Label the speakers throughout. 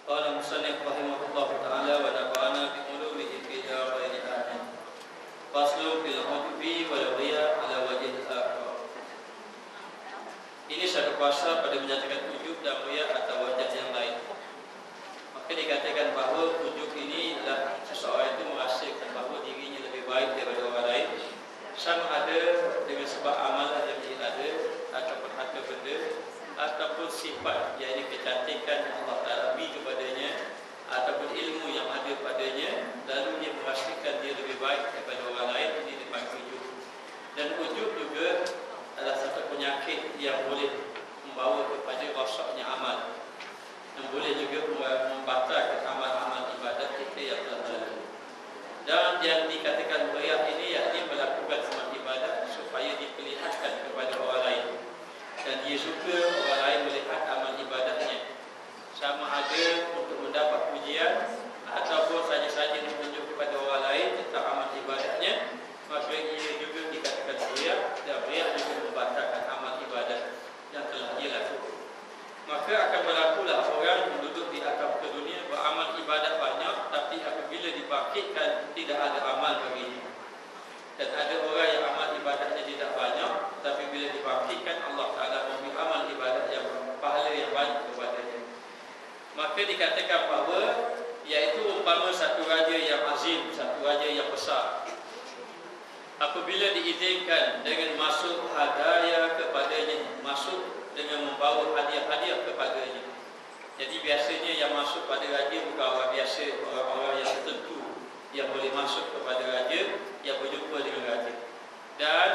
Speaker 1: Qala musannif rahimahullahu ta'ala wa nafa'ana bi ulumihi fi darain amin. Faslu fil hubbi wal riya ala wajhil akhar. Ini satu pasal pada menyatakan ujub dan riya atau wajah yang lain. Maka dikatakan bahawa ujub ini adalah seseorang itu merasakan bahawa dirinya lebih baik daripada orang lain, sama ada dengan sebab amalan yang dia ada, ataupun harta benda, ataupun sifat, iaitu kecantikan yang Allah Ta'ala beri kepadanya, ataupun ilmu yang ada padanya, lalu dia merasakan dia lebih baik daripada orang lain. Ini dipanggil ujub. Dan ujub juga adalah satu penyakit yang boleh membawa kepada rosaknya amal, yang boleh juga membatalkan amal-amal ibadat kita yang telah lalu. Dan yang dikatakan riya ini, yakni melakukan amal ibadat supaya diperlihatkan kepada orang lain, dan dia suka orang lain melihat amal ibadahnya, sama ada untuk mendapat pujian ataupun saja-saja menunjuk kepada orang lain tentang amal ibadahnya. Maka ia juga dikatakan riya, dan riya juga membatalkan amal ibadat yang telah dia lakukan. Maka akan berlakulah orang duduk di atas dunia beramal ibadat banyak, tapi apabila dibangkitkan tidak ada amal baginya. Dan ada orang yang amal ibadahnya tidak banyak, tapi bila dibangkitkan Allah Ta'ala memberi amal ibadat yang pahala yang banyak kepadanya. Maka dikatakan bahawa iaitu umpama satu raja yang azim, satu raja yang besar, apabila diizinkan dengan masuk hadaya kepadanya, masuk dengan membawa hadiah-hadiah kepadanya. Jadi biasanya yang masuk pada raja bukan orang biasa, orang-orang yang tertentu yang boleh masuk kepada raja, yang berjumpa dengan raja. Dan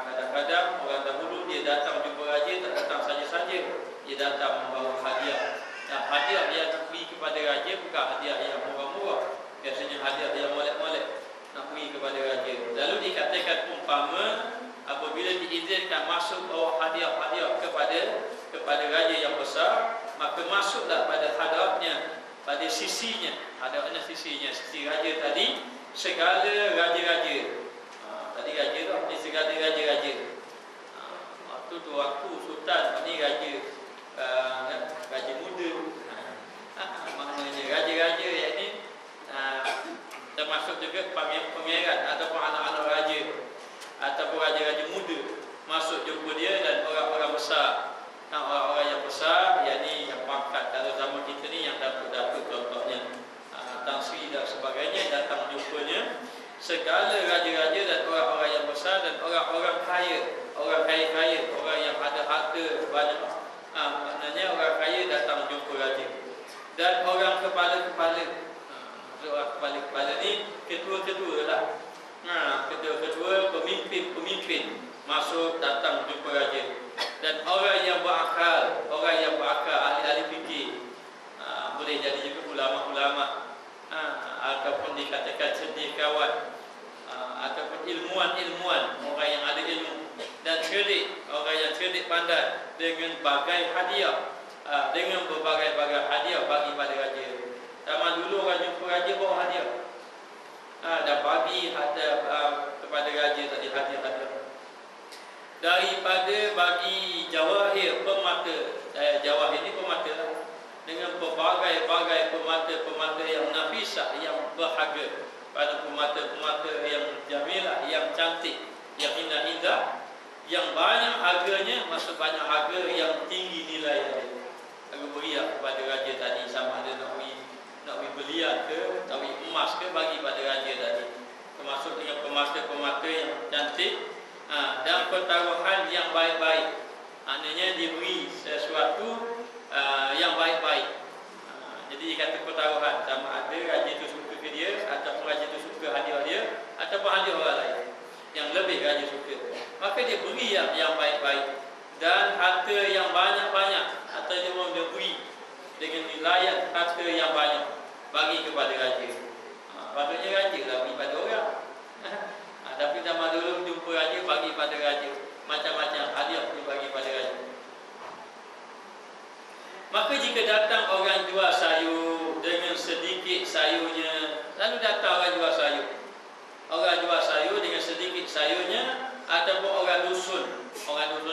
Speaker 1: kadang-kadang orang dahulu dia datang jumpa raja, tak datang saja-saja, dia datang membawa hadiah. Nah, hadiah yang diberi kepada raja bukan hadiah yang murah-murah, biasanya hadiah yang molek-molek nak beri kepada raja. Lalu dikatakan umpama apabila diizinkan masuk bawa hadiah-hadiah kepada raja yang besar, maka masuklah pada hadapnya, pada sisinya, hadapnya sisinya, sisi raja tadi, segala raja-raja. Tadi raja tu, ini segala raja-raja. Waktu tu aku sultan, ini raja raja muda. Maknanya raja-raja yang ini termasuk juga pangeran ataupun anak-anak raja, ataupun raja-raja muda masuk jumpa dia, dan orang-orang besar. Nah, orang-orang yang besar, yakni yang pangkat dalam zaman kita ni, yang datuk-datuk contohnya, Tan Sri dan sebagainya, datang jumpanya. Segala raja-raja dan orang-orang yang besar dan orang-orang kaya, orang kaya-kaya, orang yang ada harta banyak, maknanya orang kaya datang jumpa raja. Dan orang kepala-kepala, orang kepala-kepala ni ketua-ketua lah. Ketua-ketua, pemimpin masuk datang jumpa raja. Dan orang yang berakal, ahli-ahli fikir, boleh jadi juga ulama-ulama, ataupun dikatakan cendekiawan, ataupun ilmuwan-ilmuwan, orang yang ada ilmu, dan cerdik, orang yang cerdik pandai, dengan bagai hadiah, dengan berbagai-bagai hadiah bagi pada raja. Zaman dulu orang jumpa raja bawa hadiah, dan bagi kepada raja tadi hadiah-hadiah. Daripada bagi jawahir permata, jawahir ini permata lah, dengan berbagai-bagai permata yang nafisah, yang berharga, pada permata-permata yang jamilah, yang cantik, yang indah-indah, yang banyak harganya, maksud banyak harga, yang tinggi nilai dia. Aku berilah kepada raja tadi, sama ada nak beri belian ke, nak beri emas ke, bagi pada raja tadi. Termasuk dengan permata-permata yang cantik, dan pertaruhan yang baik-baik. Maknanya diberi sesuatu yang baik-baik. Jadi dikata pertaruhan, sama ada raja itu suka ke dia, ataupun raja itu suka hadiah dia, ataupun hadiah orang lain yang lebih raja suka, maka dia beri yang baik-baik. Dan harta yang banyak-banyak, atau dia mau dia beri dengan nilai harta yang banyak bagi kepada raja. Patutnya raja lah beri pada orang. Tapi zaman dulu jumpa raja, bagi pada raja macam-macam hadiah bagi pada raja. Maka jika datang orang jual sayur dengan sedikit sayurnya, lalu datang orang jual sayur, dengan sedikit sayurnya, ataupun orang dusun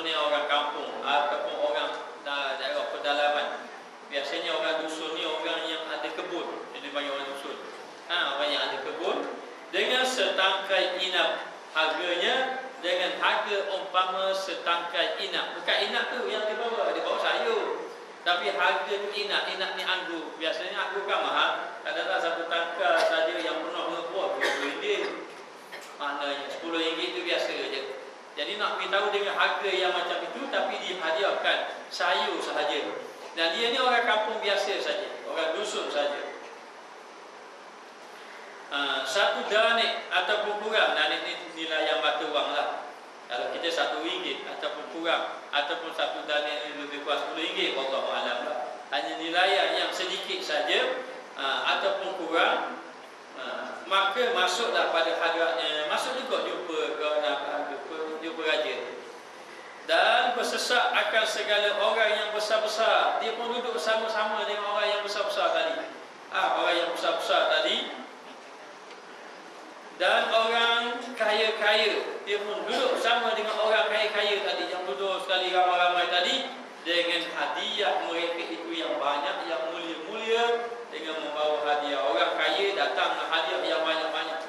Speaker 1: ni orang kampung, ataupun orang daerah pedalaman. Biasanya orang dusun ni orang setangkai inap harganya dengan harga umpama setangkai inap. Bukan inap tu yang dia bawa sayur. Tapi harga tu inap ni anggur. Biasanya anggur kan mahal. Kadang-kadang satu tangkai saja yang penuh dengan buah RM20. Maknanya RM10 tu biasa je. Jadi nak beritahu dengan harga yang macam itu, tapi dihadiahkan sayur sahaja. Dan dia ni orang kampung biasa saja, orang dusun saja. Satu danik ataupun kurang, danik ni nilai yang mata wang lah. Kalau kita RM1 ataupun kurang, ataupun satu danik ni lebih kurang RM10, Wallahualam lah. Hanya nilai yang sedikit saja ataupun kurang, maka masuklah pada hadratnya, masuk juga jumpa raja. Dan bersesak akan segala orang yang besar-besar. Dia pun duduk sama-sama dengan orang yang besar-besar tadi. Orang yang besar-besar tadi. Dan orang kaya-kaya, dia pun duduk sama dengan orang kaya-kaya tadi, yang duduk sekali ramai-ramai tadi, dengan hadiah mereka itu yang banyak, yang mulia-mulia, dengan membawa hadiah. Orang kaya datang dengan hadiah yang banyak-banyak.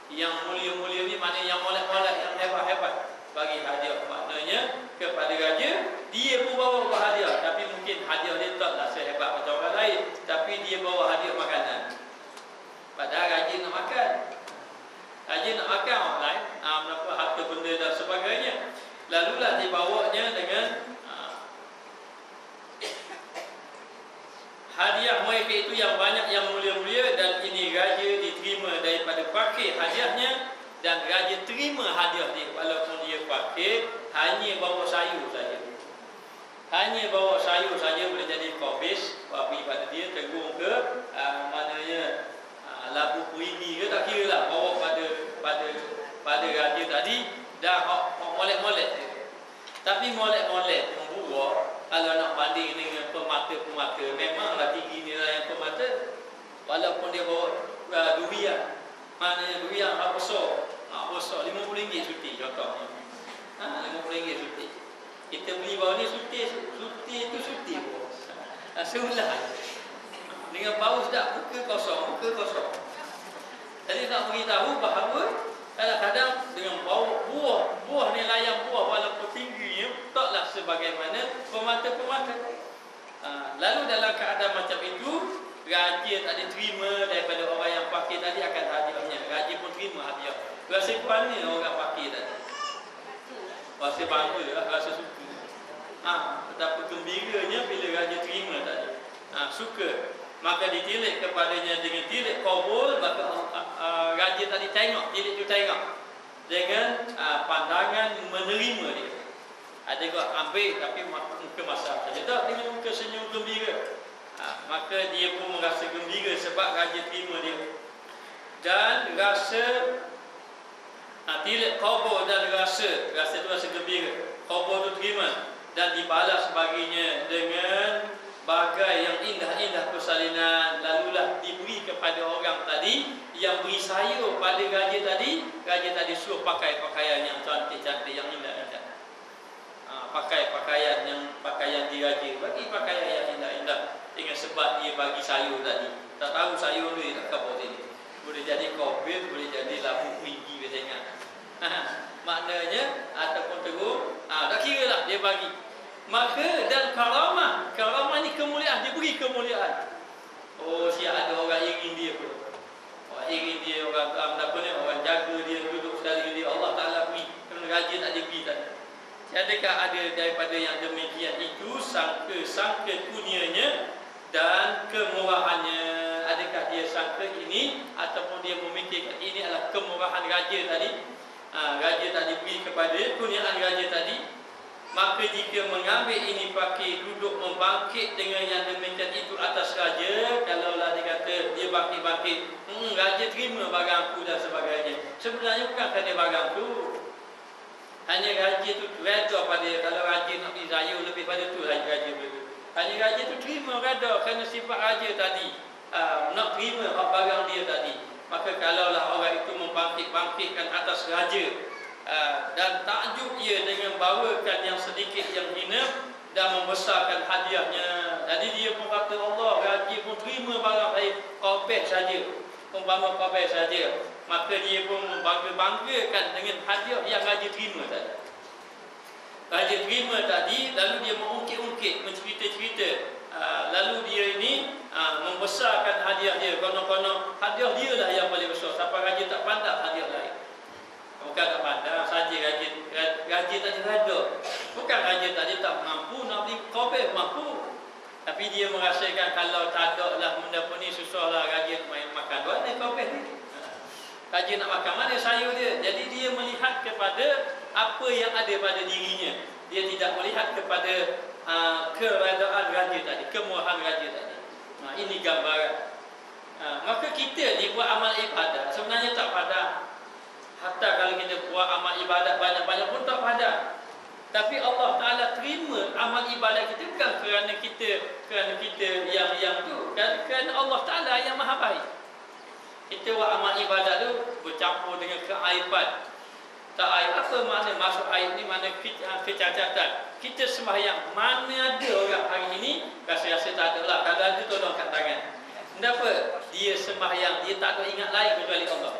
Speaker 1: Yang mulia-mulia ni mana yang molek-molek, yang hebat-hebat, bagi hadiah. Maknanya kepada raja, dia pun bawa hadiah, tapi mungkin hadiah dia taklah sehebat macam orang lain, tapi dia bawa hadiah makanan. Padahal raja nak makan. Raja nak makan orang lain, mendapat harta benda dan sebagainya. Lalulah dibawanya dengan hadiah mereka itu yang banyak, yang mulia-mulia. Dan ini raja diterima daripada fakir hadiahnya, dan raja terima hadiah dia walaupun dia fakir, hanya bawa sayur saja. Hanya bawa sayur saja boleh jadi kobis, pergi pada dia, tegung ke maknanya labu perigi ke, tak kira lah, bawa pada raja tadi, dah molek-molek dia. Tapi molek-molek membuah, kalau nak banding dengan pemata-pemata, memanglah tinggi nilai yang pemata. Walaupun dia bawa durian, maknanya durian besar, besar RM50 suti contohnya. RM50 suti. Kita beli bawah ni suti itu suti pun. Sebelah. Dengan bau sedap, muka kosong. Jadi nak beritahu bahawa kadang-kadang dengan bau buah nilai yang buah walaupun tingginya taklah sebagaimana pemata-pemata. Lalu dalam keadaan macam itu, raja tak diterima daripada orang yang fakir tadi akan hadiahnya. Raja pun terima hadiah. Rasa mana orang fakir tadi? Rasa bangga, rasa suka. Betapa gembiranya bila raja terima tadi. Suka. Maka ditilik kepadanya dengan tilik kabul. Maka raja tadi tengok, tilik tu tengok dengan pandangan menerima dia. Ada juga ambil tapi muka masak saja, tak dengan muka senyum gembira. Maka dia pun merasa gembira sebab raja terima dia. Dan rasa tilik kabul dan rasa tu rasa gembira, kabul tu terima dan dibalas baginya dengan bagai yang indah-indah persalinan. Lalulah diberi kepada orang tadi yang beri sayur pada raja tadi. Raja tadi suruh pakai pakaian yang cantik-cantik, yang indah-indah. Pakai pakaian diraja, bagi pakaian yang indah-indah, dengan sebab dia bagi sayur tadi. Tak tahu sayur ni tak kau sini. Boleh jadi kobil, boleh jadi labu perigi biasanya. Maknanya ataupun teruk, tak kira lah dia bagi. Maka dan karamah ni kemuliaan, dia beri kemuliaan. Siap ada orang ingin dia pun. Orang ingin dia, orang jaga dia, duduk sekali dia. Allah Ta'ala beri, kerana raja tak diberi tadi. Adakah ada daripada yang demikian itu sangka kurnianya dan kemurahannya? Adakah dia sangka ini ataupun dia memikirkan ini adalah kemurahan raja tadi? Raja tadi beri kepada kurniaan raja tadi. Maka jika mengambil ini fakir duduk membangkit dengan yang demikian itu atas raja, kalaulah dikata dia bangkit-bangkit, raja terima barangku dan sebagainya. Sebenarnya bukan kerana barang tu, hanya raja tu reda pada, kalau raja nak beri sayur lebih pada tu raja beri. Hanya raja tu terima reda kerana sifat raja tadi, nak terima barang dia tadi. Maka kalaulah orang itu membangkit-bangkitkan atas raja, dan takjub ia dengan bawakan yang sedikit yang hina dan membesarkan hadiahnya. Jadi dia pun kata Allah, raja pun terima barang saya, kopek saja, umpama kopek saja. maka dia pun membangga-banggakan dengan hadiah yang raja terima tadi. Raja terima tadi, lalu dia mengungkit-ungkit, mencerita-cerita. Lalu dia ini membesarkan hadiah dia. Konon-konon hadiah dia lah yang paling besar. Sampai raja tak pandang hadiah lain. Bukan tak pandang saja raja tadi rada. Bukan raja tadi tak mampu nak beli kobel, mampu. Tapi dia merasakan kalau tak ada lah benda pun ni, susahlah raja main makan. Mana kobel ni? Raja nak makan mana sayur dia. Jadi dia melihat kepada apa yang ada pada dirinya. Dia tidak melihat kepada keradaan raja tadi, kemuahan raja tadi. Ini gambaran. Maka kita ni buat amal ibadat sebenarnya tak padat. Hatta kalau kita buat amal ibadat banyak-banyak pun tak padat. Tapi Allah Ta'ala terima amal ibadat kita bukan kerana kita yang tu, kerana Allah Ta'ala yang maha baik. Kita buat amal ibadat tu bercampur dengan keaiban. Tak aib apa makna masuk aib ni, mana kecacatan. Kita sembahyang, mana ada orang hari ini rasa-rasa tak ada lah. Kalau ada tolong kat tangan. Kenapa? Dia sembahyang, dia tak ada ingat lain kecuali Allah.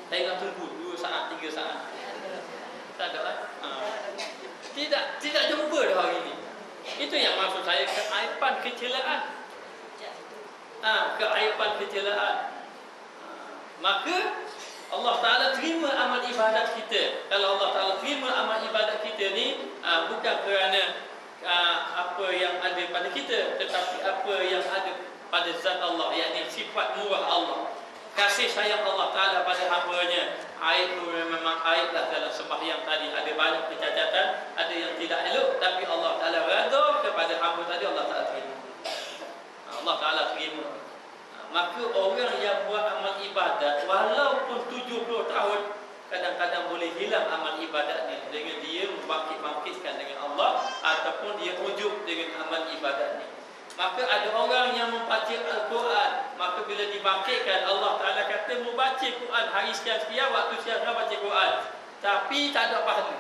Speaker 1: Saya nak tunggu 2 saat, 3 saat. Tak ada lah. Tidak jumpa dah hari ini. Itu yang maksud saya, keaiban kecelaan. Keaiban kecelaan. Maka Allah Ta'ala terima amal ibadat kita. Kalau Allah Ta'ala terima amal ibadat kita ni, bukan kerana apa yang ada pada kita, tetapi apa yang ada pada zat Allah, yakni sifat murah Allah, kasih sayang Allah Ta'ala pada hamba-Nya. Aib tu memang aib lah dalam sembahyang tadi. Ada banyak kecacatan, ada yang tidak elok, tapi Allah Ta'ala redha kepada hamba tadi, Allah Ta'ala terima. Allah Ta'ala terima. Maka orang yang buat amal ibadat walaupun 70 tahun, kadang-kadang boleh hilang amal ibadatnya dengan dia membangkit-bangkitkan dengan Allah, ataupun dia ujub dengan amal ibadatnya. Maka ada orang yang membaca Al-Quran, maka bila dibangkitkan, Allah Ta'ala kata membaca Quran hari sekian-sekian, waktu sekian-sekian baca Quran, tapi tak ada pahala.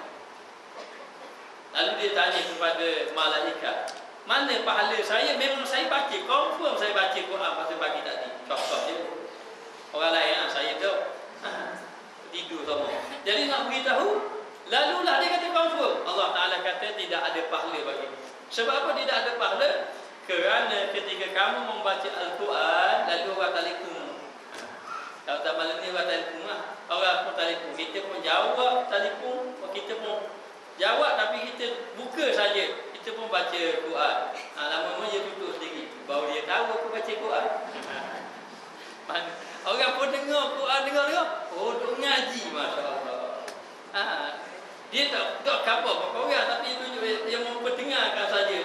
Speaker 1: Lalu dia tanya kepada malaikat, mana pahala saya? Memang saya baca, confirm saya baca Quran pasal pagi tadi. Contoh je. Orang lain saya tu tidur semua. Jadi nak beritahu, lalulah dia kata confirm. Allah Ta'ala kata tidak ada pahala bagi. Sebab apa tidak ada pahala? Kerana ketika kamu membaca Al-Quran, lalu orang telefon. Kalau tak malam ni orang telefon lah. Orang pun telefon. Kita pun jawab telefon, kita pun jawab, tapi kita buka saja. Kita pun baca Quran. Lama-lama dia tutup sendiri. Baru dia tahu aku baca Quran. Orang pun dengar Quran, dengar. Oh, duk ngaji, masya-Allah. Dia tak khabar orang, tapi dia memperdengarkan saja.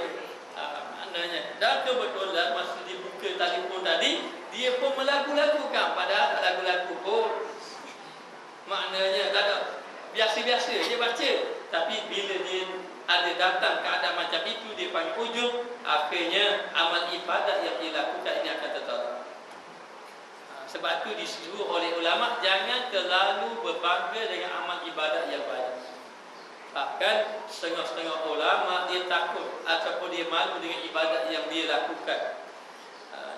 Speaker 1: Maknanya, dan kebetulan masa dibuka telefon tadi, dia pun melagu-lagukan, padahal tak lagu-lagu pun. Maknanya tak ada, biasa-biasa dia baca. Tapi bila dia ada datang keadaan macam itu, dia panggil ujub, akhirnya amal ibadat yang dilakukan ini akan tertolak. Sebab itu disuruh oleh ulama jangan terlalu berbangga dengan amal ibadat yang banyak. Bahkan setengah-setengah ulama dia takut ataupun dia malu dengan ibadat yang dia lakukan.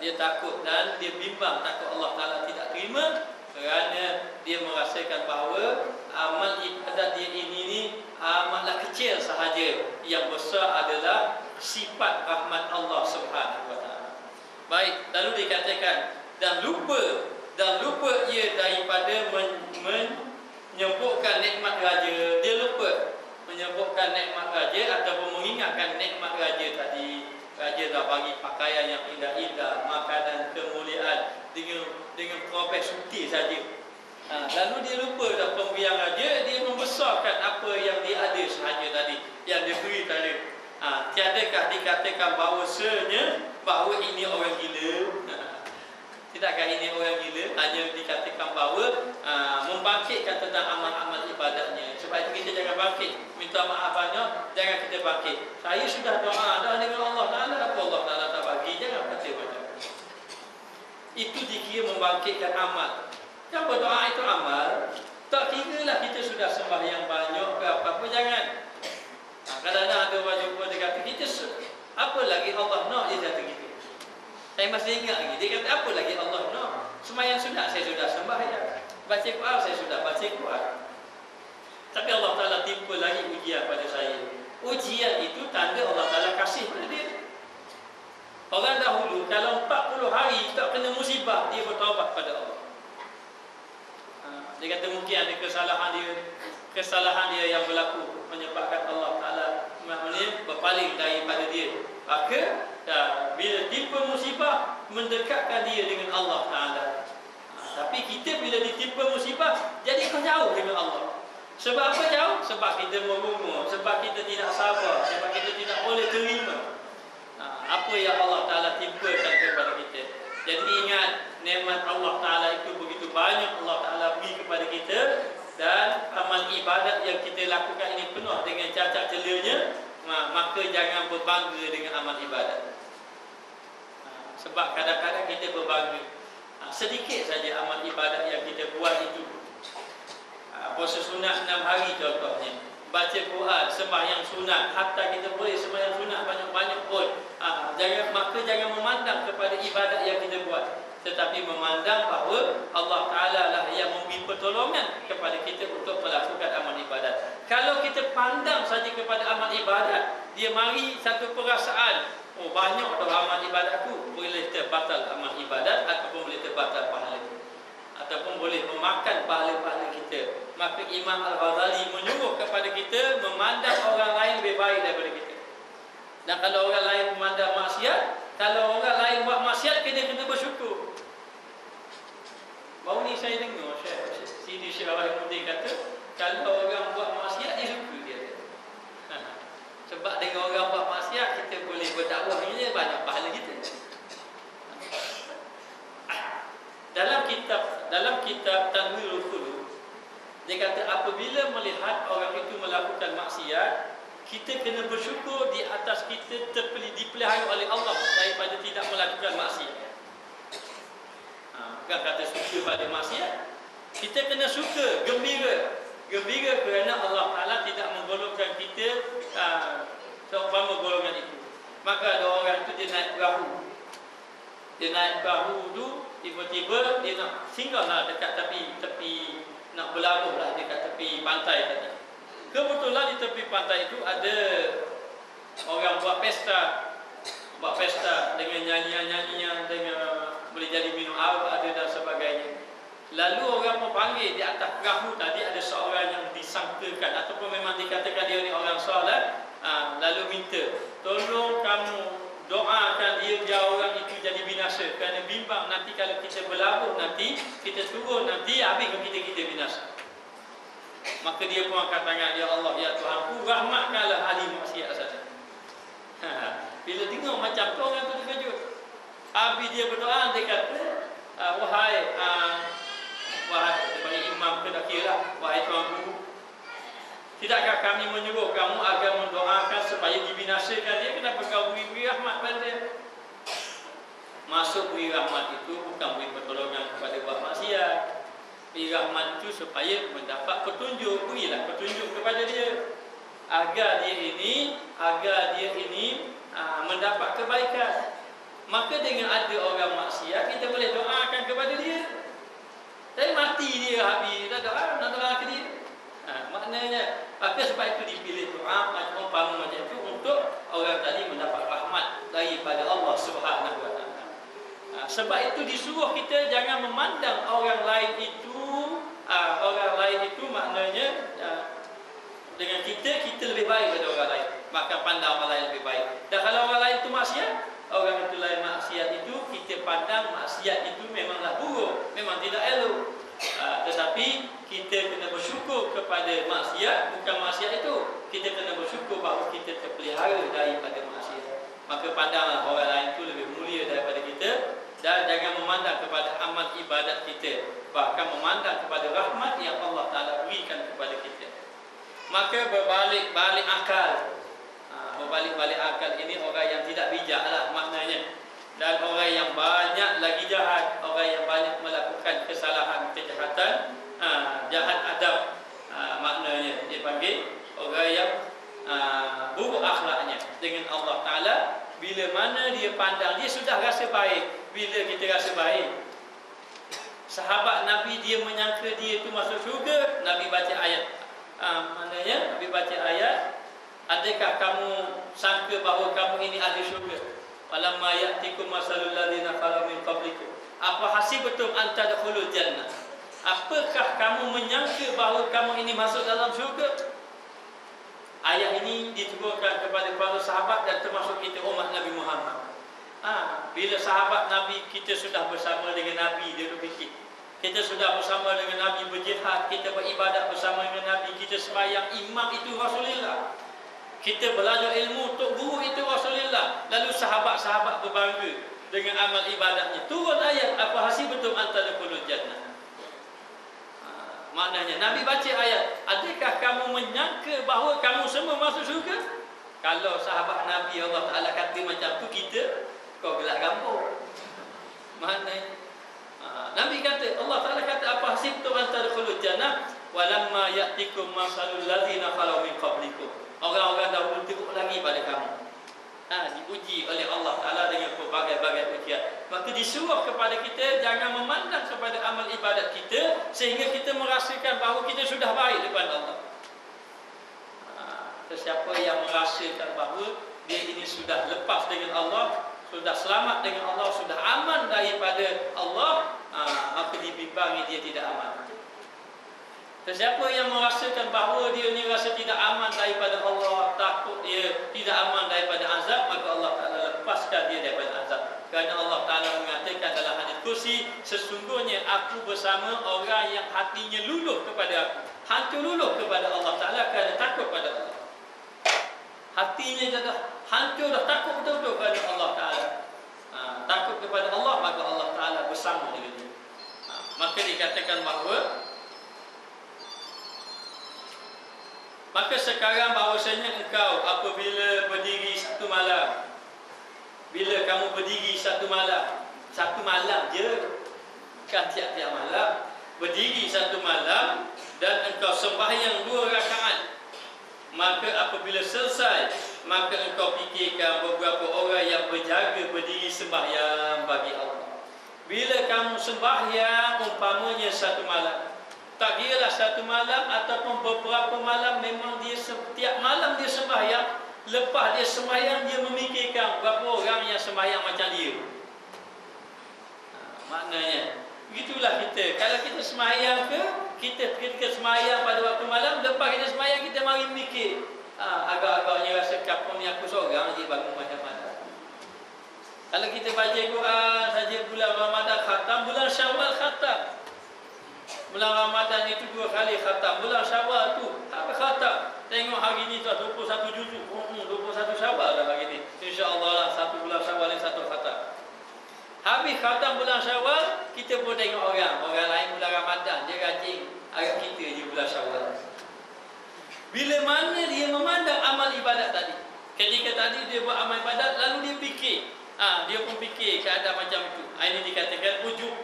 Speaker 1: Dia takut dan dia bimbang, takut Allah Ta'ala tidak terima, kerana dia merasakan bahawa amal ibadat dia ini amatlah kecil sahaja. Yang besar adalah sifat rahmat Allah Subhanahu Wa Ta'ala. Baik, lalu dikatakan dan lupa ia daripada menyebutkan nikmat raja. Dia lupa menyebutkan nikmat raja ataupun mengingatkan nikmat raja tadi. Raja dah bagi pakaian yang indah-indah, makanan kemuliaan dengan profes suti saja. Lalu dia lupa dah pemberian raja, dia membesarkan apa yang dia ada sahaja tadi, yang dia beri tadi. Tiadakah dikatakan bahawa ini orang gila? Tidakkah ini orang gila? Hanya dikatakan bahawa membangkitkan tentang amal-amal ibadatnya. Sebab itu kita jangan bangkit, minta maaf banyak, jangan kita bangkit. Saya sudah doa dah dengan Allah Ta'ala, apa Allah Ta'ala tak bagi, jangan kata macam itu. Dikira membangkitkan amal. Yang berdoa itu amal. Tak kira lah kita sudah sembahyang banyak ke apa-apa, jangan. Kadang-kadang ada orang jumpa, dia kata kita apa lagi Allah nak, dia kata gitu. Saya masih ingat lagi, dia kata apa lagi Allah nak? Sembahyang sunat saya sudah sembahyang, baca Quran saya sudah baca Quran. Tapi Allah Ta'ala timpa lagi ujian pada saya. Ujian itu tanda Allah Ta'ala kasih pada dia. Orang dahulu kalau 40 hari tak kena musibah, dia bertaubat pada Allah. Dia kata mungkin ada kesalahan dia yang berlaku menyebabkan Allah Ta'ala berpaling daripada dia. Maka bila timpa musibah, mendekatkan dia dengan Allah Ta'ala. Tapi kita bila ditimpa musibah, jadi kau jauh dengan Allah. Sebab apa jauh? Sebab kita merungut, sebab kita tidak sabar, sebab kita tidak boleh terima apa yang Allah Ta'ala timpakan kepada kita. Jadi ingat, nikmat Allah Ta'ala itu begitu banyak Allah Ta'ala beri kepada kita. Dan amal ibadat yang kita lakukan ini penuh dengan cacat celanya, maka jangan berbangga dengan amal ibadat. Sebab kadang-kadang kita berbangga sedikit saja amal ibadat yang kita buat itu. Puasa sunat 6 hari contohnya, baca Quran, sembahyang sunat, hatta kita boleh sembahyang sunat banyak-banyak pun. Maka jangan memandang kepada ibadat yang kita buat, tetapi memandang bahawa Allah Ta'ala lah yang memberi pertolongan kepada kita untuk melakukan amal ibadat. Kalau kita pandang saja kepada amal ibadat, dia mari satu perasaan, oh banyak dah amal ibadatku, boleh terbatal amal ibadat ataupun boleh terbatal pahala kita, ataupun boleh memakan pahala-pahala kita. Maka Imam Al-Ghazali menyuruh kepada kita memandang orang lain lebih baik daripada kita. Dan kalau orang lain memandang maksiat, kalau orang lain buat maksiat, kena bersyukur. Baru ni saya dengar Sidi Syekh Rahimudin kata, kalau orang buat maksiat, dia suka dia. Sebab dengan orang buat maksiat, kita boleh berdakwah ni banyak pahala kita. Dalam kitab Tanwirul Qulub, dia kata apabila melihat orang itu melakukan maksiat, kita kena bersyukur di atas kita dipelihara oleh Allah daripada tidak melakukan maksiat. Bukan kata suka pada maksiat, kita kena suka, gembira kerana Allah Ta'ala tidak menggolongkan kita seumpama golongan itu. Maka ada orang itu dia naik perahu tu, tiba-tiba dia nak singgahlah dekat tepi, nak berlabuh lah dekat tepi pantai tadi. Kebetulan di tepi pantai itu ada orang buat pesta dengan nyanyian-nyanyian, dengan boleh jadi minum arak ada dan sebagainya. Lalu orang memanggil di atas perahu tadi, ada seorang yang disangkakan ataupun memang dikatakan dia ni orang soleh, lalu minta, tolong kamu doakan dia orang itu jadi binasa, kerana bimbang nanti kalau kita berlabuh, nanti kita turun, nanti habis kita binasa. Maka dia pun angkat tangan, ya Allah, ya Tuhanku, rahmatkanlah ahli maksiat saja. Bila dengar macam tu, orang tu terkejut. Habis dia berdoa, dia kata, wahai imam ke tak kira lah, wahai Tuhanku, tidakkah kami menyuruh kamu agar mendoakan supaya dibinasakan dia? Kenapa kau beri rahmat pada dia? Masuk beri rahmat itu bukan beri pertolongan kepada buat maksiat. Beri rahmat itu supaya mendapat petunjuk. Berilah petunjuk kepada dia agar dia ini mendapat kebaikan. Maka dengan ada orang maksiat, kita boleh doakan kepada dia. Tapi mati dia habis, tak ada nak doa ke dia. Maknanya, maka sebab itu dipilih doa macam itu untuk orang tadi mendapat rahmat daripada Allah Subhanahu Wa Taala. Sebab itu disuruh kita jangan memandang orang lain itu maknanya dengan kita lebih baik daripada orang lain. Maka pandang orang lain lebih baik. Dan kalau orang lain itu maksiat, orang itu lain maksiat itu, kita pandang maksiat itu memanglah buruk, memang tidak elok. Tetapi kita kena bersyukur kepada maksiat, bukan maksiat itu. Kita kena bersyukur bahawa kita terpelihara daripada maksiat. Maka pandanglah orang lain itu lebih mulia daripada kita. Dan jangan memandang kepada amal ibadat kita, bahkan memandang kepada rahmat yang Allah Ta'ala berikan kepada kita. Maka berbalik-balik akal. Berbalik-balik akal ini orang yang tidak bijak lah maknanya. Dan orang yang banyak lagi jahat, orang yang banyak melakukan kesalahan, kejahatan, jahat adab, maknanya dia panggil orang yang buruk akhlaknya dengan Allah Ta'ala. Bila mana dia pandang, dia sudah rasa baik. Bila kita rasa baik, sahabat Nabi dia menyangka dia itu masuk syurga, Nabi baca ayat. Maknanya Nabi baca ayat, adakah kamu sangka bahawa kamu ini ahli syurga? Walamma ya'tikum masalul ladzina khalu min qablikum. Apa hasibtum an tadkhulul jannah? Apakah kamu menyangka bahawa kamu ini masuk dalam syurga? Ayat ini diturunkan kepada para sahabat dan termasuk kita umat Nabi Muhammad. Bila sahabat Nabi kita sudah bersama dengan Nabi, dia berfikir kita sudah bersama dengan Nabi berjihad, kita beribadat bersama dengan Nabi, kita sembahyang, imam itu Rasulullah, kita belajar ilmu, tok guru itu Rasulullah. Lalu sahabat-sahabat berbangga dengan amal ibadatnya. Turun ayat, apa hasibtum an tadkhulul jannah. Maknanya Nabi baca ayat, adakah kamu menyangka bahawa kamu semua masuk syurga? Kalau sahabat Nabi Allah Ta'ala kata macam tu, kita kau gelak gambur. Maknanya Nabi kata, Allah Ta'ala kata, apa hasibtum an tadkhulul jannah walamma ya'tikum masalul ladzina khalu min qablikum. Orang-orang dahulu teruk lagi pada kamu. Diuji oleh Allah Ta'ala dengan berbagai-bagai ujian. Maka disuruh kepada kita jangan memandang kepada amal ibadat kita sehingga kita merasakan bahawa kita sudah baik depan Allah. Sesiapa yang merasakan bahawa dia ini sudah lepas dengan Allah, sudah selamat dengan Allah, sudah aman daripada Allah, maka dibimbangi dia tidak aman. Sesiapa yang merasakan bahawa dia ni rasa tidak aman daripada Allah, takut dia tidak aman daripada azab, maka Allah Ta'ala lepaskan dia daripada azab. Kerana Allah Ta'ala mengatakan dalam hadis kursi, sesungguhnya aku bersama orang yang hatinya luluh kepada aku. Hantu luluh kepada Allah Ta'ala kerana takut pada Allah. Hatinya dah hancur, dah takut betul-betul kepada Allah Ta'ala. Takut kepada Allah, maka Allah Ta'ala bersama dengan dia. Maka dikatakan bahawa maka sekarang bahawasanya engkau apabila berdiri satu malam, bila kamu berdiri satu malam je, kan tiap-tiap malam, berdiri satu malam dan engkau sembahyang 2 rakaat, maka apabila selesai, maka engkau fikirkan beberapa orang yang berjaga berdiri sembahyang bagi Allah. Bila kamu sembahyang umpamanya satu malam, tak kiralah satu malam ataupun beberapa malam, memang dia setiap malam dia sembahyang. Lepas dia sembahyang, dia memikirkan berapa orang yang sembahyang macam dia. Maknanya begitulah kita. Kalau kita sembahyang kita sembahyang pada waktu malam, lepas kita sembahyang kita mari mikir, agak-agaknya rasa kapung ni aku seorang je bangun malam-malam. Kalau kita baca Quran saja bulan Ramadan khatam, bulan Syawal khatam. Bulan Ramadan itu 2 kali khatam. Bulan Syawal tu apa khatam? Tengok hari ni tu 21 juzuk. 21 Syawal dah hari ni. Insya-Allah lah satu bulan Syawal ni satu khatam. Habis khatam bulan Syawal, kita pun tengok orang lain bulan Ramadan dia rajin, agak kita je bulan Syawal. Bila mana dia memandang amal ibadat tadi. Ketika tadi dia buat amal ibadat, lalu dia fikir, dia pun fikir keadaan macam itu. Ini dikatakan ujub.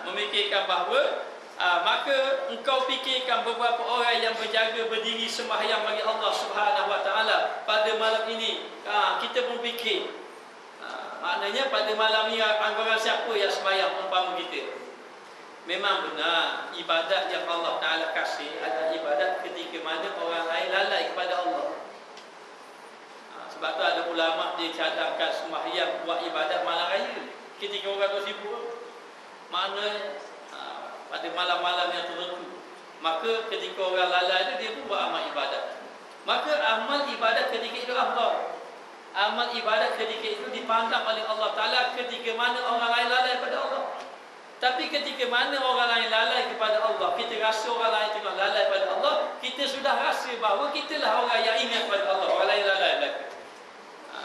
Speaker 1: Memikirkan bahawa maka engkau fikirkan beberapa orang yang berjaga berdiri sembahyang bagi Allah Subhanahu Wa Taala pada malam ini. Kita pun fikir, maknanya pada malam ini orang siapa yang sembahyang umpama kita. Memang benar ibadat yang Allah Taala kasih adalah ibadat ketika mana orang lain lalai kepada Allah. Sebab tu ada ulama dia cadangkan sembahyang buat ibadat malam raya ketika orang tu sibuk. Maknanya pada malam-malam yang tertentu, maka ketika orang lalai itu dia pun buat amal ibadat. Maka amal ibadat ketika itu afdal. Amal ibadat ketika itu dipandang oleh Allah Ta'ala ketika mana orang lain lalai pada Allah. Tapi ketika mana orang lain lalai kepada Allah, kita rasa orang lain tengah lalai pada Allah, kita sudah rasa bahawa kitalah orang yang ingat pada Allah, orang lain lalai belaka.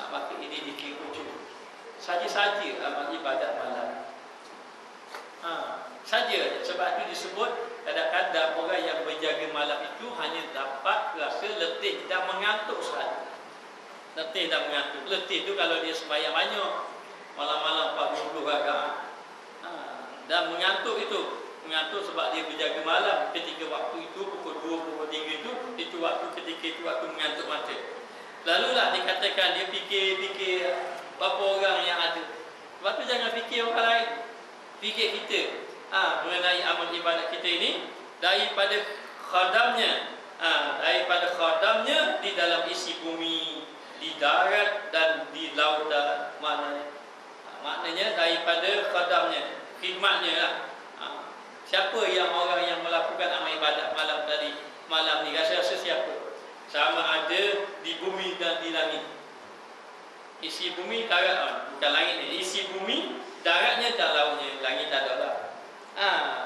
Speaker 1: Maka ini dikira ujub. Saja-saja amal ibadat malam. Saja. Sebab itu disebut kadang-kadang orang yang berjaga malam itu hanya dapat rasa letih dan mengantuk sahaja. Letih dan mengantuk. Letih itu kalau dia sembahyang banyak, malam-malam 40 rakaat. Dan mengantuk mengantuk sebab dia berjaga malam. Ketika waktu itu pukul 2, pukul 3 itu waktu ketika itu waktu mengantuk mata. Lalulah dikatakan dia fikir berapa orang yang ada. Sebab tu jangan fikir orang lain, fikir kita. mengenai amal ibadat kita ini daripada khadamnya, di dalam isi bumi, di darat dan di lautan. Maknanya daripada khadamnya, khidmatnya lah. Siapa yang orang yang melakukan amal ibadat malam ni rasa siapa? Sama ada di bumi dan di langit. Isi bumi, darat, bukan langit ni. Isi bumi, daratnya dan lautnya. Langit tak ada lah.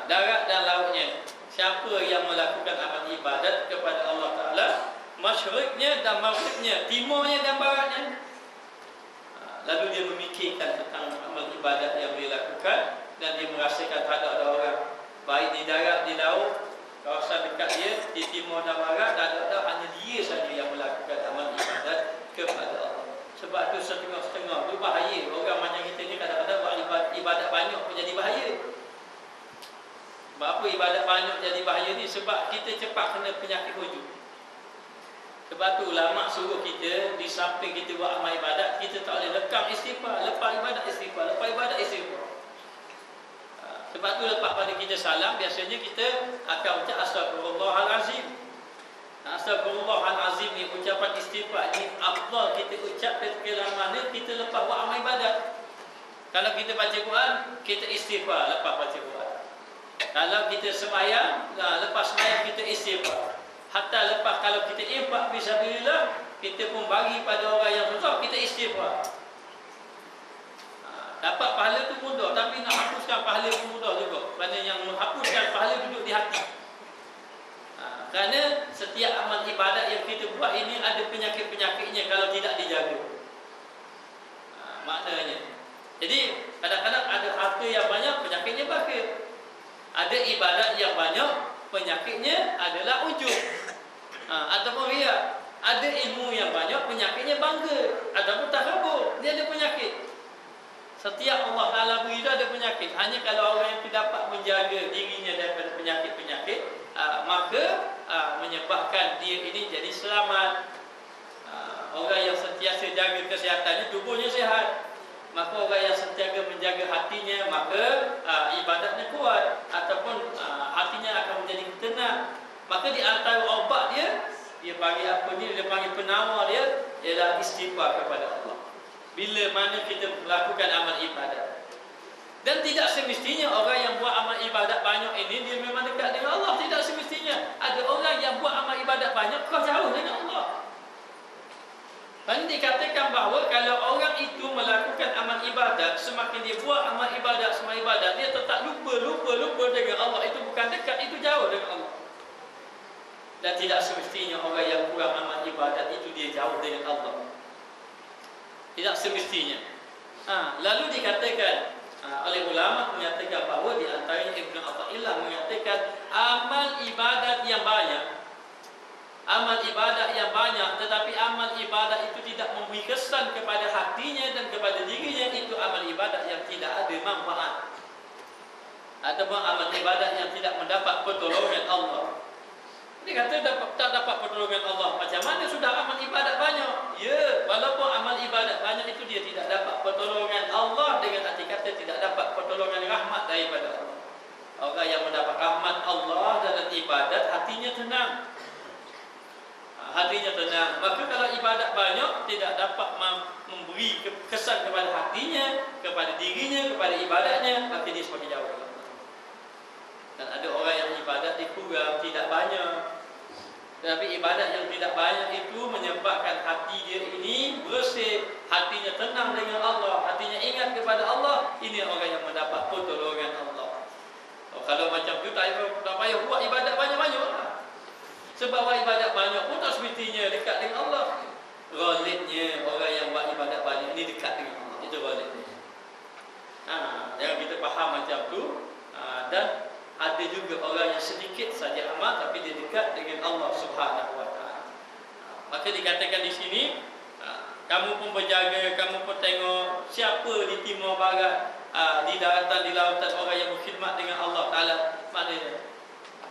Speaker 1: Darat dan lautnya. Siapa yang melakukan amal ibadat kepada Allah Ta'ala, masyriknya dan maghribnya, timurnya dan baratnya, lalu dia memikirkan tentang amal ibadat yang dia lakukan, dan dia merasakan tak ada orang, baik di darat, di laut, kawasan dekat dia, di timur dan barat, tak ada hanya dia saja yang melakukan amal ibadat kepada Allah. Sebab tu setengah-setengah tu bahaya. Orang macam kita ni kadang-kadang buat ibadat banyak pun jadi bahaya. Sebab apa ibadat banyak jadi bahaya ni? Sebab kita cepat kena penyakit hujung. Sebab tu ulama suruh kita, di samping kita buat amal ibadat, kita tak boleh lekang istighfar. Lepas ibadat istighfar, lepas ibadat istighfar. Sebab tu lepas pada kita salam, biasanya kita akan ucap Astaghfirullahalazim. Astaghfirullahalazim ni ucapan istighfar ni afdal kita ucap ketika mana kita lepas buat amal ibadat. Kalau kita baca Quran, kita istighfar lepas baca Quran. Kalau kita sembahyang, lepas sembahyang kita istighfar. Hatta lepas kalau kita infak fisabilillah, kita pun bagi pada orang yang susah, kita istighfar. Dapat pahala tu mudah, tapi nak hapuskan pahala pun mudah juga. Kerana yang menghapuskan pahala duduk di hati. Kerana setiap amal ibadat yang kita buat ini ada penyakit-penyakitnya kalau tidak dijaga. Maknanya. Jadi kadang-kadang ada harta yang banyak, penyakitnya bakit. Ada ibadat yang banyak, penyakitnya adalah ujub. Ataupun riak. Ada ilmu yang banyak, penyakitnya bangga. Ataupun takabur, dia ada penyakit. Setiap Allah Ta'ala beri itu ada penyakit. Hanya kalau orang yang tidak dapat menjaga dirinya daripada penyakit-penyakit, maka menyebabkan dia ini jadi selamat. Orang yang sentiasa jaga kesehatannya, tubuhnya sihat. Maka orang yang sentiasa menjaga hatinya, maka ibadatnya kuat. Ataupun hatinya akan menjadi tenang. Maka di antara obat dia panggil apa ni, dia panggil penawar dia, ialah istighfar kepada Allah. Bila mana kita melakukan amal ibadat. Dan tidak semestinya orang yang buat amal ibadat banyak ini dia memang dekat dengan Allah. Tidak semestinya. Ada orang yang buat amal ibadat banyak, kau jauh dengan Allah. Dan dikatakan bahawa kalau orang itu melakukan amal ibadat, semakin dia buat amal ibadat, dia tetap lupa dengan Allah. Itu bukan dekat, itu jauh dengan Allah. Dan tidak semestinya orang yang kurang amal ibadat itu dia jauh dengan Allah. Tidak semestinya. Lalu dikatakan oleh ulama menyatakan bahawa di antaranya Ibnu Athaillah menyatakan amal ibadat yang banyak, tetapi amal ibadat itu tidak memberi kesan kepada hatinya dan kepada dirinya, itu amal ibadat yang tidak ada manfaat, ataupun amal ibadat yang tidak mendapat pertolongan Allah. Dia kata tak dapat pertolongan Allah. Macam mana sudah amal ibadat banyak? Ya, walaupun amal ibadat banyak itu dia tidak dapat pertolongan Allah, dengan arti kata tidak dapat pertolongan rahmat daripada Allah. Orang yang mendapat rahmat Allah dalam ibadat, hatinya tenang. Maka kalau ibadat banyak tidak dapat memberi kesan kepada hatinya, kepada dirinya, kepada ibadatnya, maka dia semakin jauh dengan Allah. Dan ada orang yang ibadat dia kurang, tidak banyak. Tetapi ibadat yang tidak banyak itu menyebabkan hati dia ini bersih, hatinya tenang dengan Allah, hatinya ingat kepada Allah. Ini orang yang mendapat pertolongan Allah. Kalau macam itu tak payah buat ibadat banyak-banyak lah. Sebab buat ibadat banyak pun tak semestinya dekat dengan Allah. Ghalibnya orang yang buat ibadat banyak ini dekat dengan Allah. Itu ghalibnya. Jangan kita faham macam tu. Dan ada juga orang yang sedikit saja amal tapi dia dekat dengan Allah Subhanahu Wa Taala. Maka dikatakan di sini, kamu pun berjaga, kamu pun tengok siapa di timur barat, di daratan, di lautan, orang yang berkhidmat dengan Allah Taala. Maknanya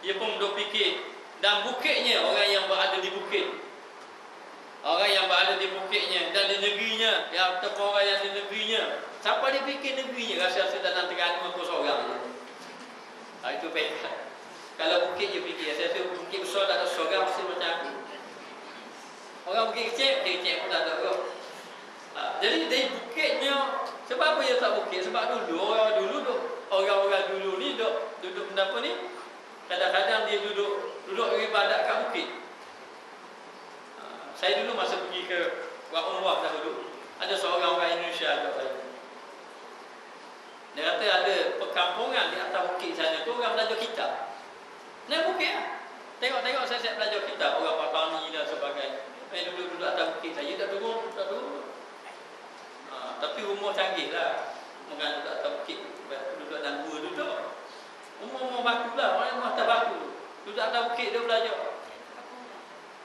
Speaker 1: dia pun duk fikir, dan bukitnya, orang yang berada di bukit, orang yang berada di bukitnya dan di negerinya, ataupun orang yang di negerinya, siapa dia fikir negerinya, rasa-rasa dalam Terengganu aku seorang je. bukit kecil pun tak ada kot. Jadi dari bukitnya, sebab apa dia tak bukit? Sebab dulu orang-orang dulu ni duduk apa ni? Kadang-kadang dia duduk ibadat kat bukit. Saya dulu masa pergi ke buat umrah dahulu, ada seorang orang Indonesia ajak saya. Dia kata ada perkampungan di atas bukit sana tu orang belajar kitab. Naik bukit lah. Tengok saya belajar kitab, orang Patani dan sebagainya. Duduk atas bukit, saya tak turun. Tapi rumah canggih lah. Bukan duduk atas bukit, duduk dalam gua duduk. Rumah batu lah, orang atas batu. Duduk atas bukit dia belajar.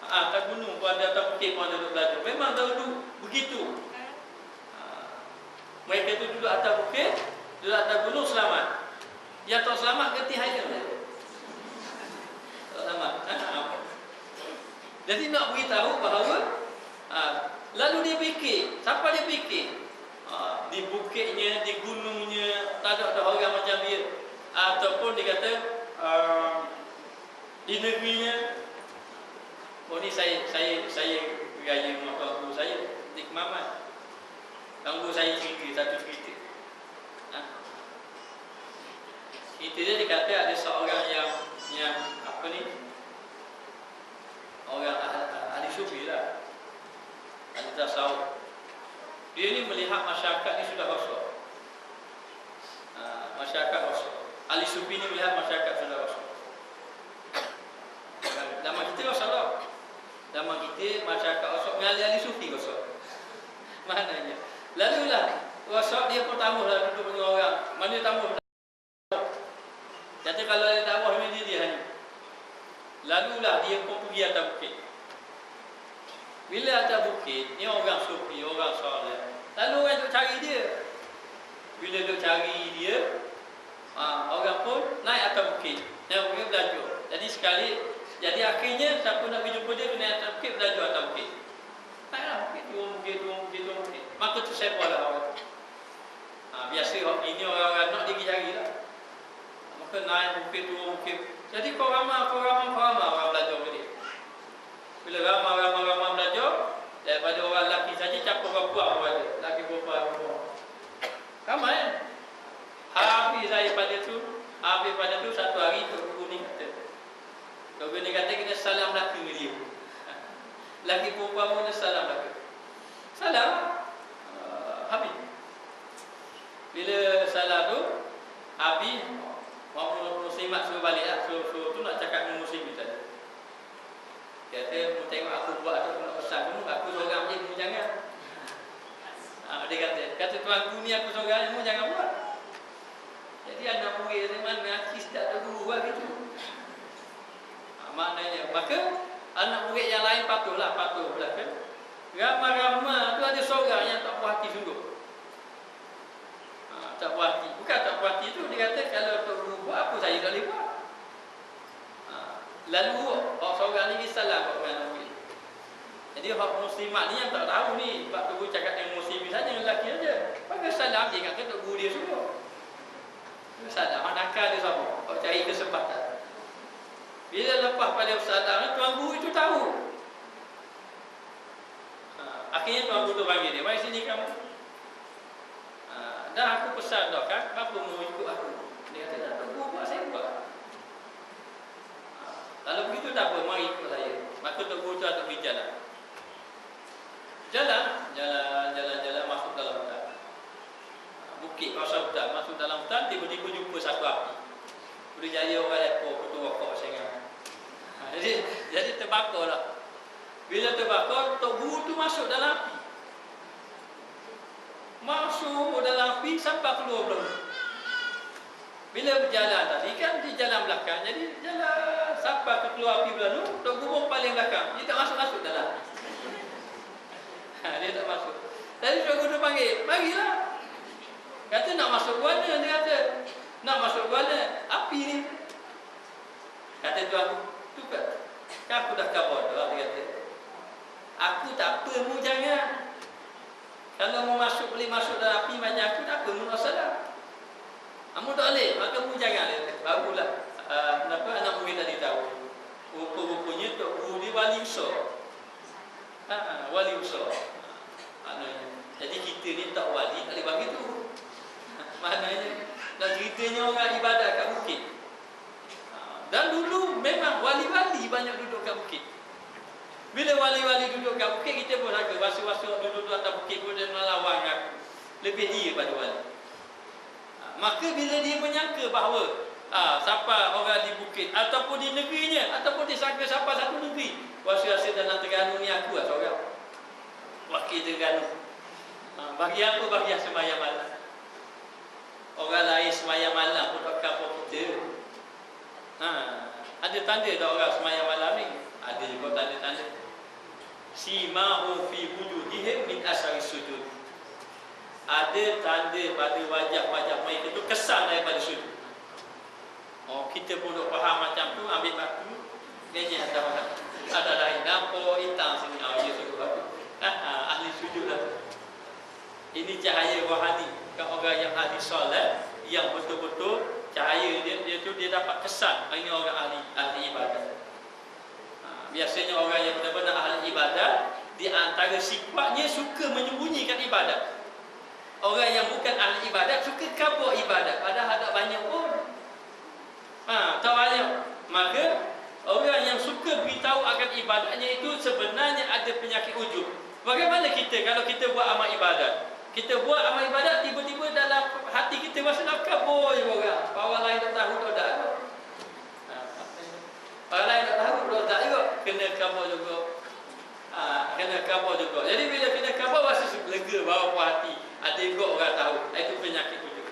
Speaker 1: Atas gunung pun ada, atas bukit pun ada duduk belajar. Memang dahulu begitu. Mereka tu duduk atas bukit, duduk atas gunung selamat. Yang tak selamat ganti hanya. Tak selamat. Jadi nak beritahu bahawa lalu dia fikir, siapa dia fikir? Di bukitnya, di gunungnya, tak ada orang macam dia. Ataupun dia kata di negerinya. Oh ni saya gaya mak guru saya di Kemaman. Guru saya cerita satu cerita. Cerita dia kata ada seorang yang apa ni? Orang ahli sufi lah. Ahli tasawuf. Dia ni melihat masyarakat ni sudah rosak. Masyarakat rosak. Ahli sufi ni melihat masyarakat sudah rosak. Zaman kita rosak tak? Zaman kita masyarakat rosak, ahli sufi rosak. Maknanya. Lalulah rosak dia pun tambahlah duduk dengan orang. Mana tambah? Jadi kalau dia tambah ni dia hanya. Lalulah dia pun pergi atas bukit. Bila atas bukit, ni orang sufi, orang soleh. Lalu orang duk cari dia. Bila duk cari dia, orang pun naik atas bukit. Naik bukit belajar. Jadi akhirnya siapa nak pergi jumpa dia naik atas bukit belajar atas bukit. Naiklah bukit, dua bukit. Maka tu saya buatlah orang. Biasa ini orang-orang nak pergi cari lah. Maka naik bukit, dua bukit. Jadi kau ramai orang belajar ke dia. Bila ramai belajar, daripada orang lelaki saja campur perempuan pun ada. Lelaki perempuan. Ramai. Habis pada tu satu hari Tok Guru ni kata kita salam lelaki ke dia. Lelaki perempuan pun salam lelaki. Salam. Habis. Bila salam tu habis, muslimat suruh balik lah. Suruh tu nak cakap dengan muslim tadi. Kata, mu tengok aku buat tu, nak pesan kamu, aku seorang je, mu jangan. Dia kata tuanku ni aku seorang je, mu jangan buat. Jadi anak murid dari mana, artis tak ada guru lah gitu. Maknanya, maka anak murid yang lain patuh kan. Ramai-ramai tu ada seorang yang tak puas hati sungguh. Tak puas hati. Bukan tak puas hati tu, dia kata kalau Tok Guru buat, apa saya tak boleh buat. Lalu orang seorang ni salam kat orang murid. Jadi orang muslimat ni yang tak tahu ni, sebab Tok Guru cakap dengan muslim saja, dengan lelaki saja. Maka salam dia kata Tok Guru dia suruh. Salam, nakal dia sama. Kau cari kesempatan. Bila lepas pada salam, Tuan Guru itu tahu. Akhirnya Tuan Guru tu panggil dia, mari sini kamu. Dah aku pesan dah kan, kenapa mau ikut aku? Dia kata, Tok Guru buat saya buat. Kalau begitu tak apa, mari ikut saya. Maka Tok Guru tu ada pergi jalan. Jalan masuk dalam hutan. Bukit kawasan hutan, masuk dalam hutan, tiba-tiba jumpa satu api. Boleh jadi orang ekor, betul rokok saya. Jadi terbakarlah. Bila terbakar, Tok Guru tu masuk dalam api. Masuk dalam api sampai keluar belum. Bila berjalan tadi kan di jalan belakang, jadi jalan sampai ke keluar api belakang tu, Tok Guru paling belakang. Dia tak masuk dalam. Dia tak masuk. Tadi Tok Guru panggil, marilah. Kata nak masuk mana? Dia kata nak masuk mana? Api ni. Kata tuan tu kan aku dah kabar dah. Dia kata aku tak apa, mu jangan. Kalau mu masuk boleh masuk dalam api macam aku tak apa, mu nak salah. Kamu tak boleh, maka mu jangan. Barulah kenapa anak murid tadi tahu. Rupa-rupanya Tok Guru dia wali besar. Wali usaha. Maknanya. Jadi kita ni tak wali, tak boleh bagi tu. Maknanya nak ceritanya orang ibadat kat bukit. Dan dulu memang wali-wali banyak duduk kat bukit. Bila wali-wali duduk kat bukit, kita pun raga. Wasa-wasa duduk atas bukit pun dia melawang aku. Lebih dia pada wali. Maka bila dia menyangka bahawa siapa orang di bukit ataupun di negerinya, ataupun dia sangka siapa satu negeri, rasa-rasa dalam Terengganu ni aku lah seorang wakil Terengganu. Bagi apa? Bagi yang sembahyang malam. Orang lain sembahyang malam pun tak kapal kita. Ada tanda tak orang sembahyang malam ni? Ada juga tanda-tanda. Simahu fi wujuhihim min asari sujud. Ada tanda pada wajah-wajah mereka tu kesan daripada sujud. Kita pun duk faham macam tu, ambil batu gajah ada lain nampak hitam sini. Ya sujud batu. Ahli sujud lah. Ini cahaya rohani. Kalau orang yang ahli solat, yang betul-betul cahaya dia tu dia dapat kesan. Ini orang ahli ibadat. Biasanya orang yang benar-benar ahli ibadat, di antara sifatnya suka menyembunyikan ibadat. Orang yang bukan ahli ibadat suka kabur ibadat, padahal tak banyak pun. Tak banyak. Maka orang yang suka beritahu akan ibadatnya itu sebenarnya ada penyakit ujub. Bagaimana kita kalau kita buat amal ibadat? Kita buat amal ibadat, tiba-tiba dalam hati kita rasa nak kabur je orang. Orang lain tak tahu tak ada. Orang lain tak tahu tak juga. Kena kabur juga. Kena kabur juga. Jadi bila kena kabur rasa lega bawah puas hati. Ada juga orang tahu. Itu penyakit ujub.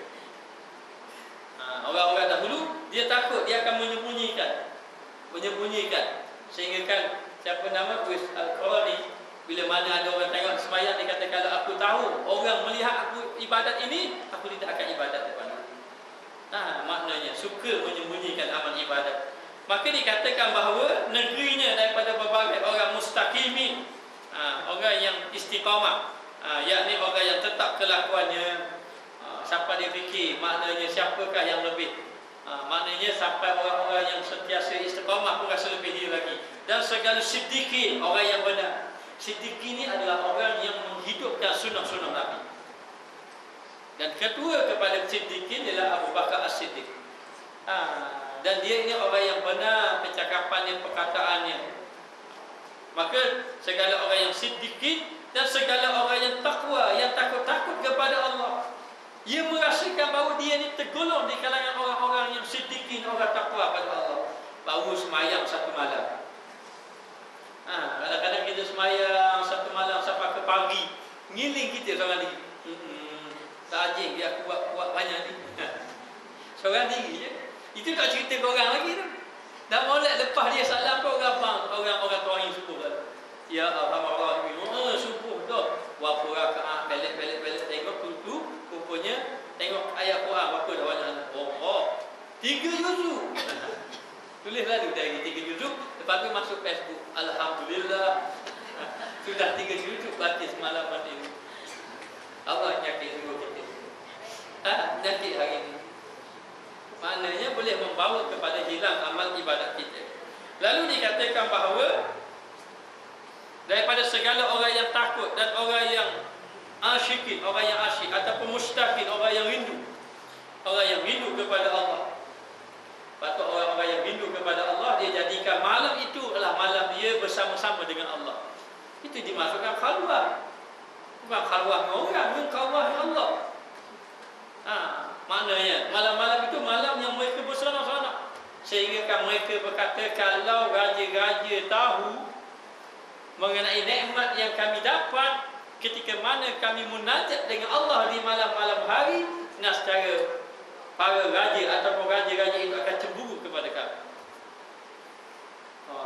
Speaker 1: Orang-orang dahulu dia takut, dia akan menyembunyikan. Sehingga kan siapa nama Uwais Al-Qarani, bila mana ada orang tengok sembahyang, dia kata kalau aku tahu orang melihat aku ibadat ini, aku tidak akan ibadat depan. Maknanya suka menyembunyikan amal ibadat. Maka dikatakan bahawa negerinya daripada berbagai orang mustaqimin, orang yang istiqamah, yakni orang yang tetap kelakuannya. Siapa dia fikir, maknanya siapakah yang lebih, maknanya sampai orang-orang yang sentiasa istiqamah pun rasa lebih dia lagi. Dan segala siddiqin, orang yang benar. Siddiqin ini adalah orang yang menghidupkan sunnah-sunnah Nabi. Dan ketua kepada siddiqin ialah Abu Bakar As-Siddiq. Dan dia ini orang yang benar percakapannya, perkataannya. Maka segala orang yang siddiqin dan segala orang yang takwa, yang takut-takut kepada Allah, ia merasakan bahawa dia ni tergolong di kalangan orang-orang yang siddiqin, orang takwa pada Allah. Baru semayang satu malam. Kadang-kadang kita semayang satu malam sampai ke pagi, ngiling kita seorang diri. Tak ajing dia aku buat banyak ni. Seorang diri je. Itu tak cerita ke orang lagi tu. Dan molek lepas dia salam pun orang tuan subuh lah. Ya Alhamdulillah, subuh dah. Berapa rakaat, belik-belik tengok tu. Rupanya tengok ayat Quran berapa dah banyak. 3 juzuk. Tulis lalu dari 3 juzuk. Lepas tu masuk Facebook, Alhamdulillah sudah 3 juzuk baca semalam ini. Allah nyakit dulu kita. Nyakit hari ini. Maknanya boleh membawa kepada hilang amal ibadat kita. Lalu dikatakan bahawa daripada segala orang yang takut dan orang yang asyikin, orang yang asyik ataupun mustaqin, orang yang rindu kepada Allah. Patut orang-orang yang rindu kepada Allah, dia jadikan malam itu adalah malam dia bersama-sama dengan Allah. Itu dimasukkan khalwah. Bukan khalwah dengan orang, bukan khalwah dengan Allah. Maknanya malam-malam itu malam yang mereka bersama-sama. Sehingga kan mereka berkata, kalau raja-raja tahu mengenai nikmat yang kami dapat ketika mana kami munajat dengan Allah di malam-malam hari, nescaya para raja ataupun raja-raja itu akan cemburu kepada kami.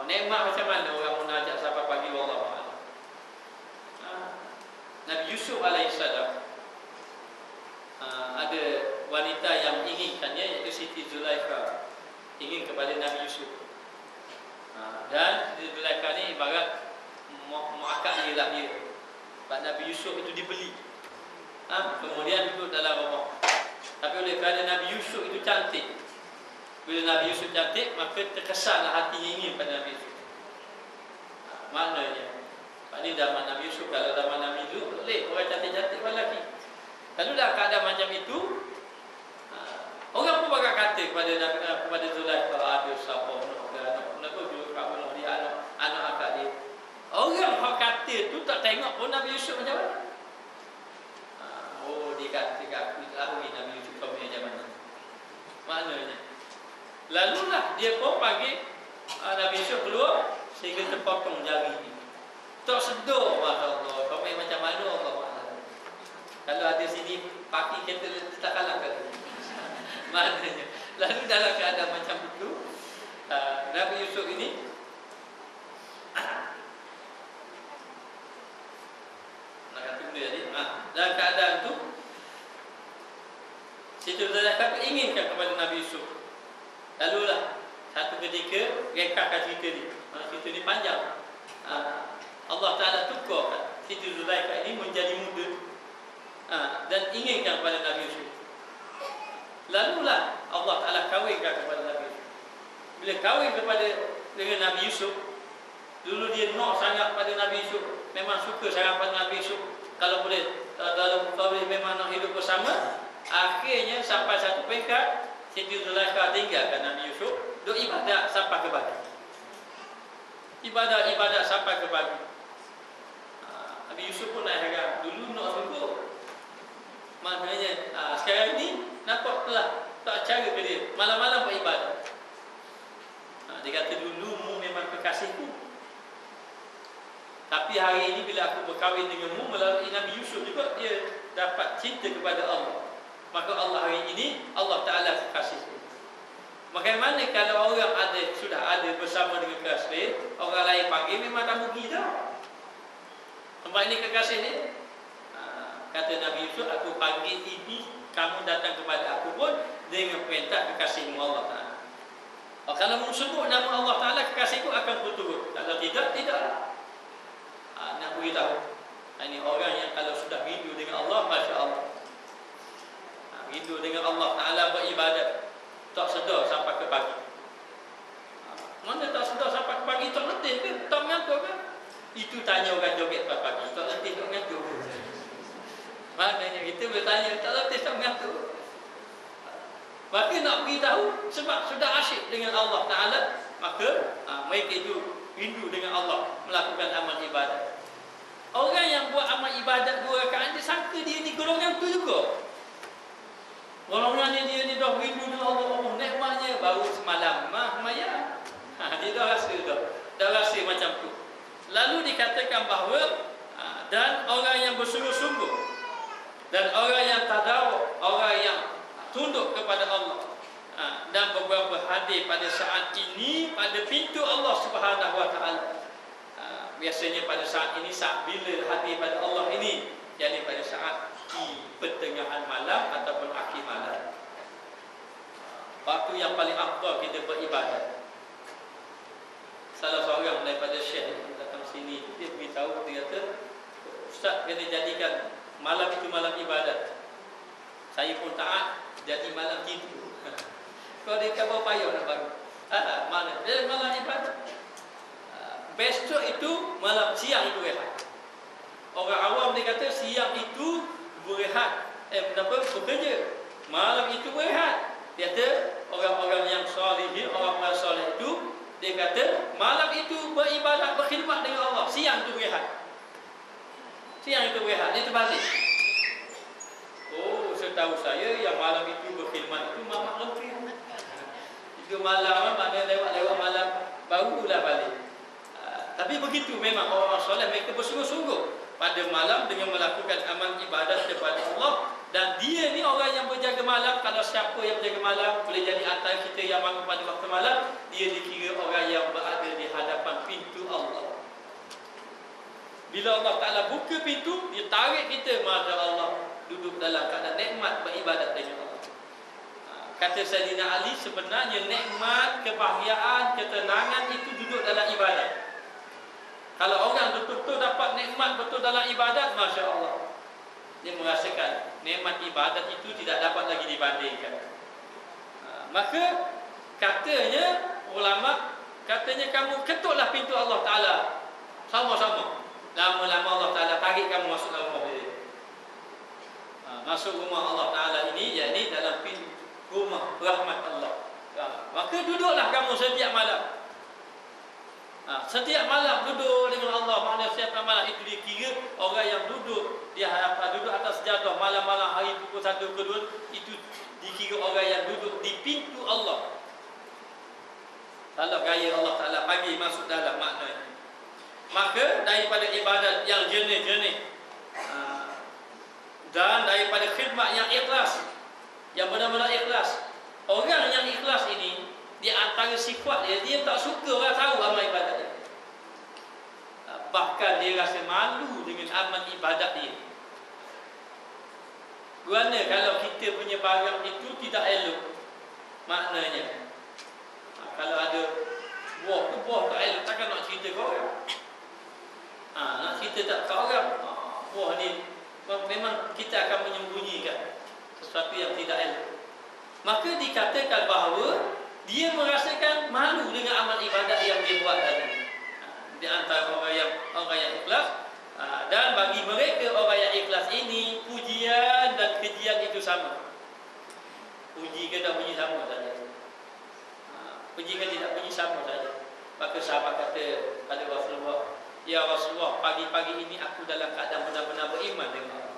Speaker 1: Nikmat macam mana orang munajat sampai pagi, wallahu a'lam. Nabi Yusuf alaihissalam, ada wanita yang inginkannya, iaitu Siti Zulaikha, ingin kepada Nabi Yusuf. Dan Siti Zulaikha ni ibarat muakkad dia lah dia. Sebab Nabi Yusuf itu dibeli, kemudian duduk dalam rumah. Tapi oleh kerana Nabi Yusuf itu cantik, bila Nabi Yusuf cantik, maka terkesanlah hatinya ingin pada Nabi Yusuf. Maknanya Pak ni zaman Nabi Yusuf, kalau zaman Nabi Yusuf boleh orang cantik-cantik pun lelaki. Kalau dah keadaan macam itu, orang pun bakal kata kepada Zulaikha, ada siapa nak dulu kat mana dia anak akak dia. Orang yang kata tu tak tengok pun Nabi Yusuf macam mana. Oh, dia kata aku tahu Nabi Yusuf kau macam mana. Maknanya lalulah dia pun panggil Nabi Yusuf keluar sehingga terpotong jari ni. Tak sedar, masya-Allah. Kau main macam mana Allah. Kalau ada sini pagi kita tak kalah kali. Maknanya lalu dalam keadaan macam itu, Nabi Yusuf ini nak kata benda tadi, dalam keadaan tu Siti Zulaikha inginkan kepada Nabi Yusuf. Lalulah satu ketika rekahkan cerita ni. Cerita ni panjang. Allah Ta'ala tukarkan Siti Zulaikha ini menjadi muda dan inginkan kepada Nabi Yusuf. Lalulah Allah Ta'ala kahwinkan kepada Nabi Yusuf. Bila kahwin dengan Nabi Yusuf, dulu dia nak sangat pada Nabi Yusuf, memang suka sangat pada Nabi Yusuf. Kalau boleh memang nak hidup bersama. Akhirnya sampai satu peringkat Siti Zulaikha tinggalkan Nabi Yusuf, duk ibadat sampai ke pagi. Ibadat sampai ke pagi. Nabi Yusuf pun nak heran, dulu nak sungguh. Maknanya sekarang ni nampak telah tak cara ke dia, malam-malam buat ibadat. Dia kata dulu mu memang kekasihku, tapi hari ini bila aku berkahwin denganmu melalui Nabi Yusuf juga, dia dapat cinta kepada Allah. Maka Allah hari ini Allah Ta'ala kekasihku. Bagaimana kalau orang sudah ada bersama dengan kekasih, orang lain panggil memang tak mungkin dah. Tempat ini kekasih ni. Kata Nabi Yusuf, aku panggil ini, kamu datang kepada aku pun dengan perintah kekasihmu Allah Ta'ala. Kalau mu sebut nama Allah Ta'ala, kekasihku akan berturut. Kalau tidak, tidaklah. Nak beritahu, ini orang yang kalau sudah rindu dengan Allah, Masya Allah, rindu dengan Allah Ta'ala beribadat, tak sedar sampai ke pagi. Mana tak sedar sampai ke pagi, tak letih ke? Tak mengantuk ke? Itu tanya orang joget pagi, tak letih, tak mengantuk. Maknanya kita boleh tanya, tak letih, tak mengantuk. Maka nak beritahu, sebab sudah asyik dengan Allah Ta'ala, maka mereka itu rindu dengan Allah, melakukan amal ibadat. Orang yang buat amal ibadat 2 rakaat, dia sangka dia ni golongan tu juga. Golongan dia ni dah rindu dengan Allah, nikmatnya baru semalam maya. Dia dah rasa macam tu. Lalu dikatakan bahawa dan orang yang bersungguh-sungguh dan orang yang tadarruk, orang yang tunduk kepada Allah dan beberapa hadir pada saat ini pada pintu Allah Subhanahu Wa Taala. Biasanya pada saat ini, saat bila hadir pada Allah ini, jadi pada saat di pertengahan malam ataupun akhir malam, waktu yang paling afdal kita beribadat. Salah seorang daripada syekh yang datang sini, dia beritahu, dia kata, Ustaz kena jadikan malam itu malam ibadat. Saya pun taat, jadi malam tidur. Kalau dia kata payah nak baru. Mana? Dia malam ibadat. Besok itu malam, siang itu rehat. Orang awam dia kata siang itu berehat, bekerja. Malam itu berehat. Dia kata orang-orang yang salihin, orang-orang salih itu, dia kata malam itu beribadat, berkhidmat dengan Allah. Siang itu berehat. Siang itu berehat. Dia terbalik. Oh, setahu saya yang malam itu berkhidmat itu mamak lebih. Itu malam, mana lewat-lewat malam barulah balik. Tapi begitu memang orang soleh, mereka bersungguh-sungguh pada malam dengan melakukan amal ibadat kepada Allah. Dan dia ni orang yang berjaga malam. Kalau siapa yang berjaga malam, boleh jadi antara kita yang bangun pada waktu malam, dia dikira orang yang berada di hadapan pintu Allah. Bila Allah Ta'ala buka pintu, dia tarik kita, Masya Allah, duduk dalam keadaan nikmat beribadat dengan Allah. Kata Sayyidina Ali, sebenarnya nikmat, kebahagiaan, ketenangan itu duduk dalam ibadat. Kalau orang betul-betul dapat nikmat betul dalam ibadat, Masya Allah, dia merasakan nikmat ibadat itu tidak dapat lagi dibandingkan. Maka katanya ulama, katanya kamu ketuklah pintu Allah Ta'ala sama-sama. Lama-lama Allah Ta'ala tarik kamu masuk dalam rumah dia. Masuk rumah Allah Ta'ala ini, yakni dalam pintu rumah rahmat Allah. Maka duduklah kamu setiap malam. Setiap malam duduk dengan Allah. Maknanya setiap malam itu dikira orang yang duduk di hadapan, duduk atas sejadah malam-malam hari pukul 1 ke 2, itu dikira orang yang duduk di pintu Allah. Kalau gaya Allah Ta'ala panggil masuk dalam maknanya. Maka daripada ibadat yang jernih-jernih, dan daripada khidmat yang ikhlas, yang benar-benar ikhlas. Orang yang ikhlas ini, di antara sifat dia, dia tak suka orang tahu amal ibadat dia. Bahkan dia rasa malu dengan amal ibadat dia. Kerana kalau kita punya barang itu tidak elok, maknanya kalau ada buah tak elok, takkan nak cerita ke orang. Nak cerita tak ke orang, buah ni memang kita akan menyembunyikan sesuatu yang tidak elok. Maka dikatakan bahawa dia merasakan malu dengan amal ibadat yang dia buat tadi. Di antara orang yang ikhlas, dan bagi mereka orang yang ikhlas ini, pujian dan kejian itu sama. Puji ke tak puji sama saja. Puji ke tidak puji sama saja. Maka sahabat kata pada Rasulullah, ya Rasulullah, pagi-pagi ini aku dalam keadaan benar-benar beriman dengan Allah.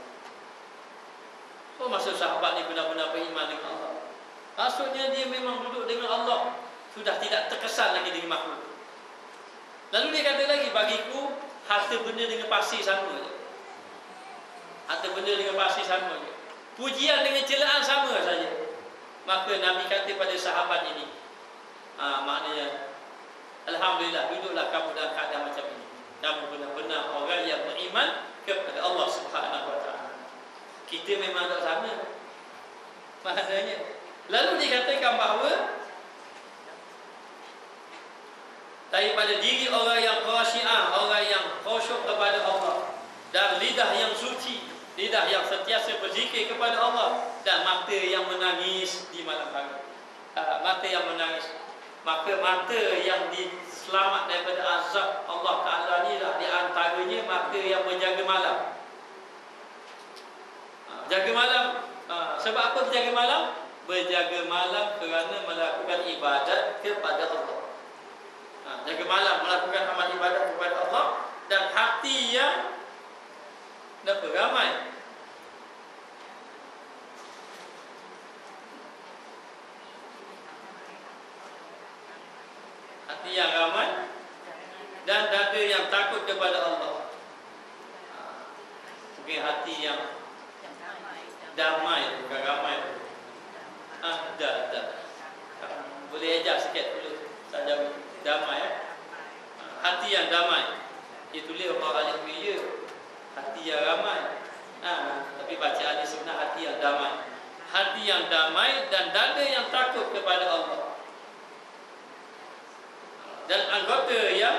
Speaker 1: So maksud sahabat ni benar-benar beriman dengan Allah? Maksudnya dia memang duduk dengan Allah, sudah tidak terkesan lagi dengan makhluk. Lalu dia kata lagi, bagiku harta benda dengan pasir sama je. Harta benda dengan pasir sama je. Pujian dengan celaan sama saja. Maka Nabi kata pada sahabat ini, maknanya alhamdulillah, duduklah kamu dalam keadaan macam ini. Kamu benar-benar orang yang beriman kepada Allah Subhanahu Wa Taala. Kita memang tak sama, maknanya. Lalu dikatakan bahawa daripada diri orang yang khasyi'ah, orang yang khusyuk kepada Allah, dan lidah yang suci, lidah yang sentiasa berzikir kepada Allah, dan mata yang menangis di malam hari. Mata yang menangis. Maka mata yang diselamat daripada azab Allah Ta'ala ni lah, di antaranya mata yang berjaga malam. Jaga malam. Sebab apa berjaga malam? Berjaga malam kerana melakukan ibadat kepada Allah. Jaga malam melakukan amal ibadat kepada Allah, dan hati yang ramai. Hati yang ramai dan dada yang takut kepada Allah. Mungkin hati yang damai, bukan ramai. Dah. Boleh ajar sikit dulu. Saja damai. Hati yang damai. Dia tulis orang alim dia. Hati yang ramai. Tapi bacaan dia sebenarnya hati yang damai. Hati yang damai dan dada yang takut kepada Allah. Dan anggota yang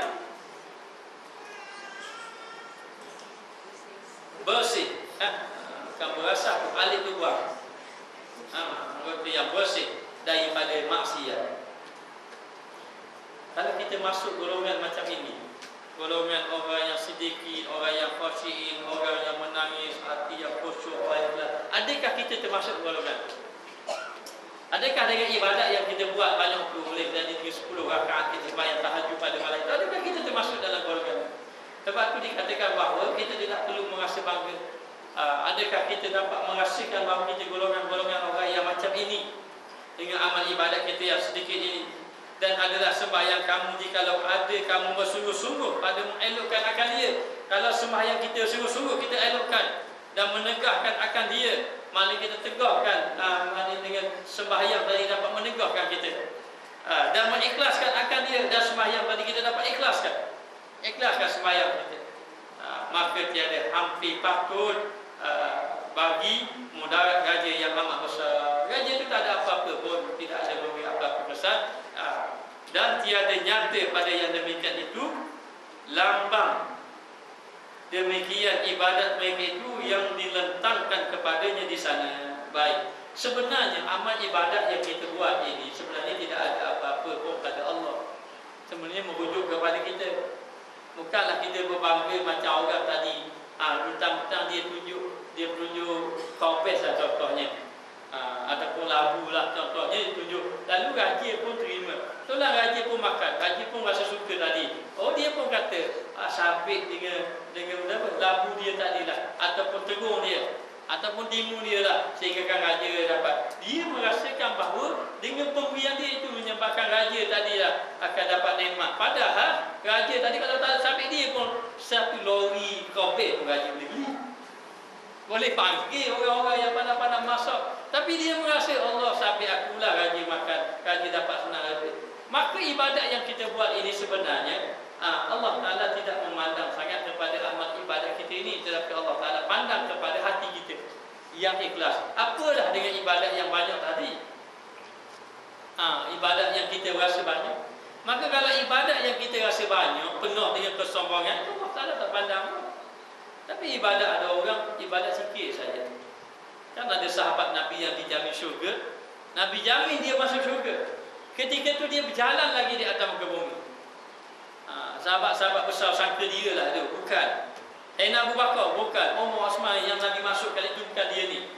Speaker 1: bersih. Bukan berasa, alif tu buang. Anggota yang bersih daripada maksiat. Kalau kita masuk golongan macam ini, golongan orang yang sedikit, orang yang khasyi'in, orang yang menangis, hati yang khusyuk, adakah kita termasuk golongan? Adakah dengan ibadat yang kita buat banyak tu, boleh jadi 10 rakaat kita sembahyang tahajud pada malam itu, adakah kita termasuk dalam golongan? Sebab itu dikatakan bahawa kita tidak perlu merasa bangga. Adakah kita dapat merasakan bahawa kita golongan-golongan orang yang macam ini dengan amal ibadat kita yang sedikit ini? Dan adalah sembahyang kamu, jikalau ada kamu bersungguh-sungguh pada mengelokkan akan dia. Kalau sembahyang kita sungguh-sungguh kita elokkan dan menegahkan akan dia, mari kita tegakkan dengan sembahyang tadi dapat menegahkan kita, dan mengikhlaskan akan dia, dan sembahyang tadi kita dapat ikhlaskan sembahyang kita. Maka tiada hampir patut bagi mudarat gaji yang amat besar. Gaji itu tak ada apa-apa pun, tidak ada memberi apa-apa besar, dan tiada nyata pada yang demikian itu lambang demikian ibadat mereka itu yang dilentangkan kepadanya di sana. Baik, sebenarnya amal ibadat yang kita buat ini sebenarnya tidak ada apa-apa pun pada Allah. Sebenarnya merujuk kepada kita. Bukanlah kita berbangga macam sabit dengan apa, labu dia tadilah, ataupun tegung dia, ataupun timu dia lah, sehingga kan raja dapat. Dia merasakan bahawa dengan pemberian dia itu menyebabkan raja tadilah akan dapat nikmat. Padahal raja tadi kalau tak sabit dia pun 1 lori kopi pun raja boleh beli. Boleh panggil orang-orang yang pandai-pandai masak. Tapi dia merasa Allah sabit akulah raja makan, raja dapat senang raja. Maka ibadat yang kita buat ini sebenarnya Allah Ta'ala tidak memandang sangat kepada amal ibadat kita ini, tetapi Allah Ta'ala pandang kepada hati kita yang ikhlas. Apalah dengan ibadat yang banyak tadi, ibadat yang kita rasa banyak. Maka kalau ibadat yang kita rasa banyak penuh dengan kesombongan, Allah Ta'ala tak pandang. Tapi ibadat, ada orang ibadat sikit saja. Kan ada sahabat Nabi yang dijamin syurga, Nabi jamin dia masuk syurga. Ketika itu dia berjalan lagi di atas muka bumi. Sahabat-sahabat besar sangka dia lah tu. Bukan. Abu Bakar, bukan. Umar, Osman yang Nabi masuk kali itu bukan dia ni.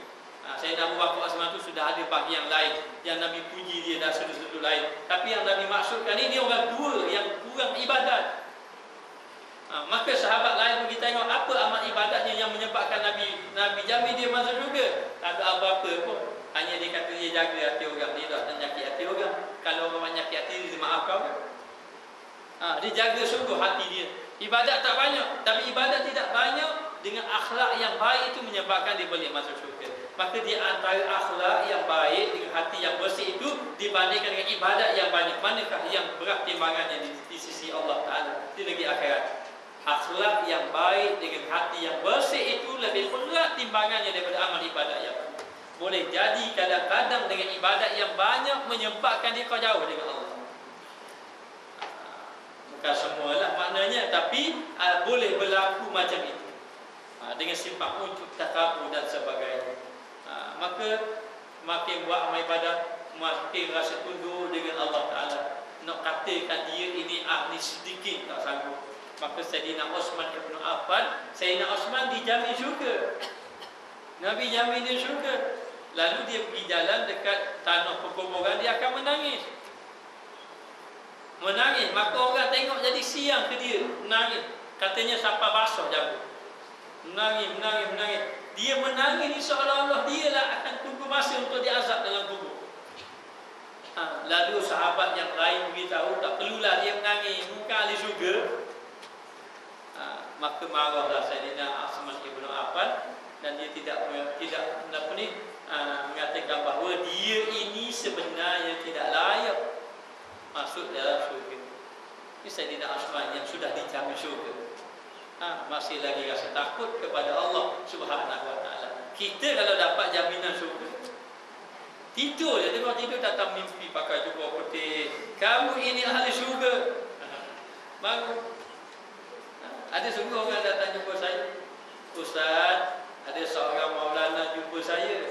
Speaker 1: Sayyidina Abu Bakar, Osman tu sudah ada bagi yang lain, yang Nabi puji dia dan sudut-sudut lain. Tapi yang Nabi maksudkan ini, dia orang dua yang kurang ibadat. Maka sahabat lain pergi tengok apa amal ibadatnya yang menyebabkan Nabi jamin dia masuk syurga. Tak ada apa-apa pun. Hanya dia kata dia jaga hati orang, dia tak nyakit hati orang. Kalau orang nyakit hati dia maafkan kan? Dia jaga sungguh hati dia. Ibadat tak banyak, tapi ibadat tidak banyak dengan akhlak yang baik itu menyebabkan dia boleh masuk syurga. Maka di antara akhlak yang baik dengan hati yang bersih itu dibandingkan dengan ibadat yang banyak, manakah yang berat timbangannya di sisi Allah Ta'ala di negeri akhirat? Akhlak yang baik dengan hati yang bersih itu lebih berat timbangannya daripada amal ibadat yang banyak. Boleh jadi kadang-kadang dengan ibadat yang banyak menyebabkan dia kau jauh dengan Allah. Bukan semualah maknanya, tapi boleh berlaku macam itu. Dengan sifat untuk takabur dan sebagainya. Maka makin buat amal ibadat, makin rasa tunduk dengan Allah Ta'ala. Nak katakan dia ini ahli sedikit tak sanggup. Maka Sayyidina Osman Ibn Affan, Sayyidina Osman dijamin syurga. Nabi jamin dia syurga. Lalu dia pergi jalan dekat tanah perkuburan, dia akan menangis. Menangis, maka orang tengok jadi siang ke dia, menangis. Katanya sampai basah jambut. Menangis. Dia menangis seolah-olah dia lah akan tunggu masa untuk diazab dalam kubur. Lalu sahabat yang lain beritahu, tak perlulah dia menangis, bukan ahli syurga. Maka marahlah Sayyidina Osman Ibn Affan, dan dia tidak mengatakan bahawa dia ini sebenarnya tidak layak masuk dalam syurga. Ini Sayyidina Osman yang sudah dijamin syurga, masih lagi rasa takut kepada Allah Subhanahu Wa Taala. Kita kalau dapat jaminan syurga, tidur je, tengok tidur datang mimpi pakai jubah putih, kamu ini ahli syurga. Baru ada sungguh orang datang jumpa saya, Ustaz, ada seorang Maulana jumpa saya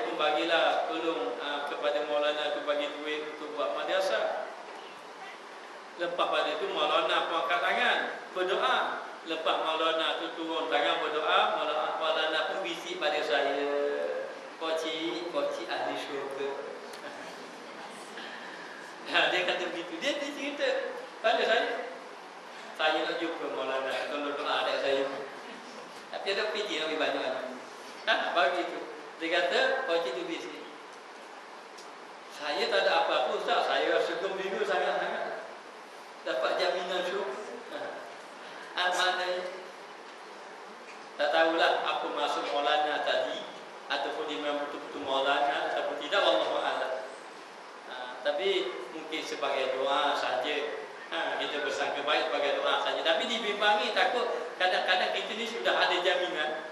Speaker 1: pun bagilah tolong kepada Maulana tu, bagi duit untuk buat madrasah. Lepas pada itu Maulana pun angkat tangan berdoa. Lepas Maulana tu turun tangan berdoa, Maulana pun bisik pada saya, Koci ahli syurga. Dia kata begitu. Dia cerita pada saya nak jumpa Maulana, tolong doa adik saya. Tapi ada fikir lebih banyak lagi. Bagi itu dia kata, Koci tu bisik, saya tak ada apa-apa Ustaz, saya rasa gembira sangat-sangat dapat jaminan syurga. Maknanya tak tahulah apa maksud Maulana tadi, ataupun dia memang betul-betul Maulana ataupun tidak, wallahu a'lam. Tapi mungkin sebagai doa saja. Kita bersangka baik sebagai doa saja. Tapi dibimbangi, takut kadang-kadang kita ni sudah ada jaminan.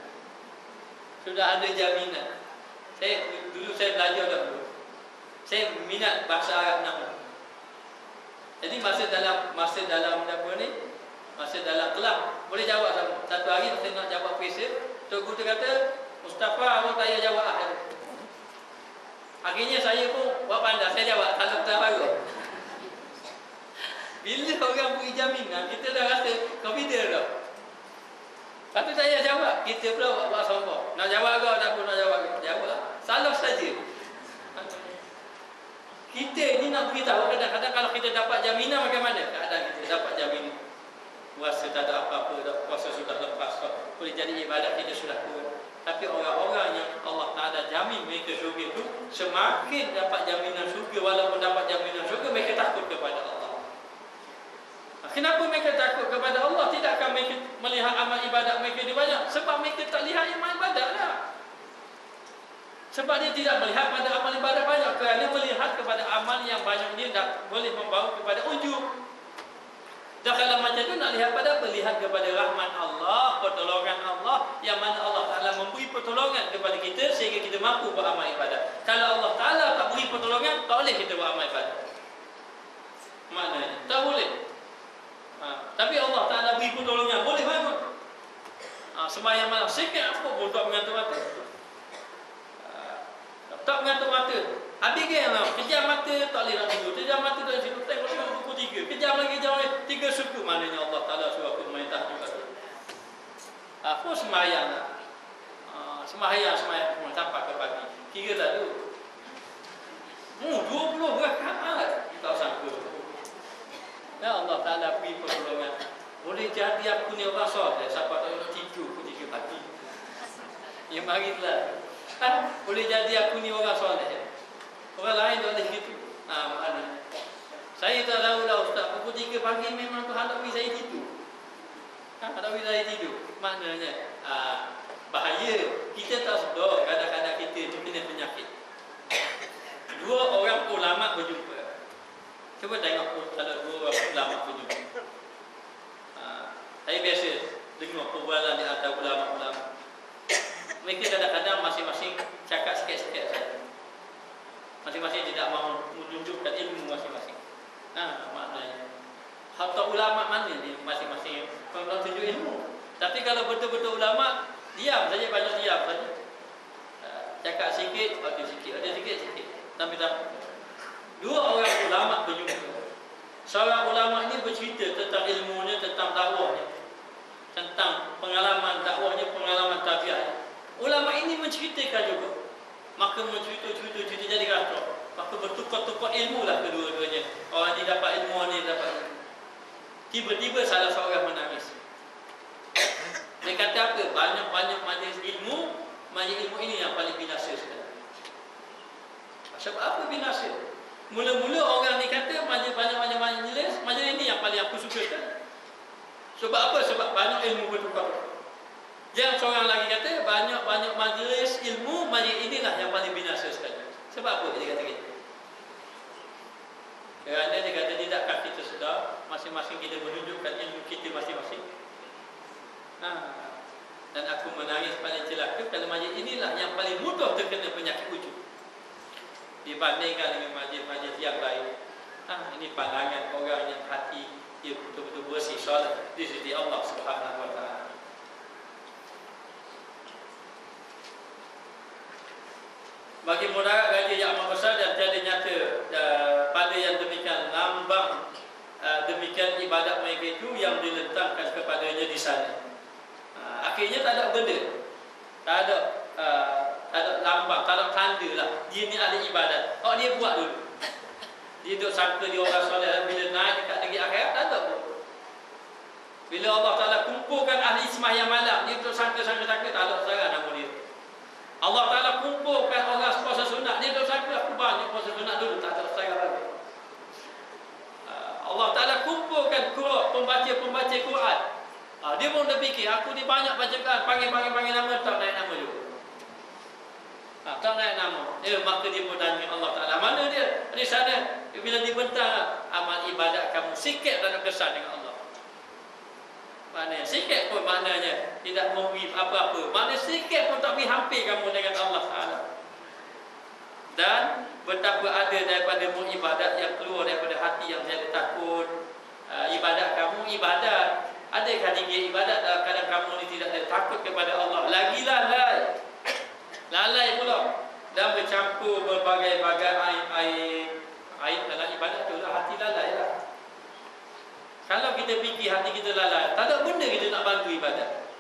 Speaker 1: Dulu saya belajar dahulu. Saya minat bahasa Arab nama. Jadi masa dalam apa ni? Masa dalam kelas boleh jawab sama. Satu hari saya nak jawab kuesion, Tok Guru kata, Mustafa, awak tak payah jawab lah. Akhirnya saya pun buat pandai, saya jawab kalau tak baru. Bila orang beri jaminan, kita dah rasa confident dah. Lepas tu saya jawab, kita pula buat sombong. Nak jawab kau, tak pun nak jawab. Jawab, salah saja. Kita ni nak beritahu kadang-kadang kalau kita dapat jaminan, bagaimana keadaan kita dapat jaminan. puasa tak ada apa-apa, dah puasa sudah lepas, boleh jadi ibadat kita sudah kuat. Tapi orang-orang yang Allah Ta'ala jamin mereka syurga itu, semakin dapat jaminan syurga, walaupun dapat jaminan syurga, mereka takut kepada Allah. Kenapa mereka takut kepada Allah? Tidakkah mereka melihat amal ibadat mereka ini banyak? Sebab mereka tak lihat amal ibadat lah. Sebab dia tidak melihat pada amal ibadat banyak, kerana melihat kepada amal yang banyak ini dah boleh membawa kepada ujub. Dan kalau macam tu nak lihat pada apa? Lihat kepada rahmat Allah, pertolongan Allah, yang mana Allah Ta'ala memberi pertolongan kepada kita sehingga kita mampu beramal ibadat. Kalau Allah Ta'ala tak beri pertolongan, tak boleh kita beramal ibadat. Maknanya tak boleh. Tapi Allah Ta'ala beri pertolongan, boleh bangun. Sembahyang malam sikit apa pun tak mengantuk mata. Tak mengantuk mata. Habis ke yang kejam mata tak boleh nak tidur. Kejam mata tak boleh tidur. Tengok pukul 3. Kejam lagi 3 suku. Maknanya Allah Ta'ala suruh aku memerintah juga. Apa sembahyang lah. Sembahyang sampai ke pagi. Kira tak tu. 20 rakaat. Tak sangka. Ya Allah Ta'ala beri pertolongan. Boleh jadi aku ni orang soleh. Siapa tak nak tidur pukul 3 pagi. Ya marilah. Boleh jadi aku ni orang soleh. Orang lain tak boleh gitu. Maknanya saya tak tahu lah Ustaz, pukul 3 pagi memang tu hendak bagi saya tidur. Hendak bagi saya tidur. Maknanya bahaya. Kita tak sedar kadang-kadang kita ni kena penyakit. Dua orang ulama berjumpa. Cuba tengok kalau dua orang ulama berjumpa. Saya biasa dengar perbualan di antara ulama-ulama. Mereka kadang-kadang masing-masing cakap sikit-sikit saja. Masing-masing tidak mahu menunjukkan ilmu masing-masing. Maknanya hatta ulama mana ni masing-masing kalau tunjuk ilmu. Tapi kalau betul-betul ulama, diam saja, banyak diam saja. Cakap sikit, ada sikit, ada sikit-sikit. Tapi tak. Dua orang ulama berjumpa. Seorang ulama ini bercerita tentang ilmunya, tentang dakwahnya, tentang pengalaman dakwahnya, pengalaman tabiatnya. Ulama ini menceritakan juga. Maka mencerita jadi kacau. Maka bertukar-tukar ilmu lah kedua-duanya. Orang ni dapat ilmu, orang ni dapat ilmu. Tiba-tiba salah seorang menangis. Dia kata apa? Banyak-banyak majlis ilmu ini yang paling binasa sekali. Sebab apa binasa? Mula-mula orang ni kata banyak-banyak majlis ini yang paling aku suka sekali. Sebab apa? Sebab banyak ilmu bertukar. Yang seorang lagi kata banyak-banyak majlis ilmu, majlis inilah yang paling binasa sekali. Sebab apa dia kata gitu? Kerana dia kata tidakkah kita sedar masing-masing kita menunjukkan ilmu kita masing-masing. Dan aku menangis paling celaka kalau majlis inilah yang paling mudah terkena penyakit ujub dibandingkan dengan majlis-majlis yang lain. Ini pandangan orang yang hati dia betul-betul bersih soleh di sisi Allah Subhanahu Wa Taala. Bagi mudarat gaji yang amat besar dan jadi nyata pada yang demikian lambang demikian ibadat mereka itu yang diletakkan kepadanya di sana. Akhirnya tak ada benda, tak ada lambang, tak ada tanda lah dia ni ahli ibadat. Dia buat dulu. Dia duduk sangka dia orang soleh, bila naik dekat negeri akhirat tak ada pun. Bila Allah Ta'ala kumpulkan ahli sembahyang malam, dia duduk sangka-sangka tak ada seorang nama dia. Allah Ta'ala kumpulkan orang puasa sunat, dia duduk sangka aku banyak puasa sunat dulu, tak ada seorang lagi. Allah Ta'ala kumpulkan pembaca Quran. Dia pun dah fikir, aku ni banyak bacakan, panggil nama, tak naik nama juga. Tak naik nama. Maka dia pun tanya Allah Ta'ala, mana dia? Di sana. Bila dibentang amal ibadat kamu, sikit tak ada kesan dengan Allah. Maknanya sikit pun maknanya tidak memberi apa-apa. Maknanya sikit pun tak beri hampir kamu dengan Allah Ta'ala. Dan betapa ada daripada ibadat yang keluar daripada hati yang jadi takut. Ibadat kamu ibadat. Adakah tinggi ibadat kadang kamu ni tidak ada takut kepada Allah? Lagi lalai pula. Dan bercampur berbagai-bagai air dalam ibadat tu lah, hati lalai lah. Kalau kita fikir hati kita lalai, tak ada benda kita nak bantu ibadat.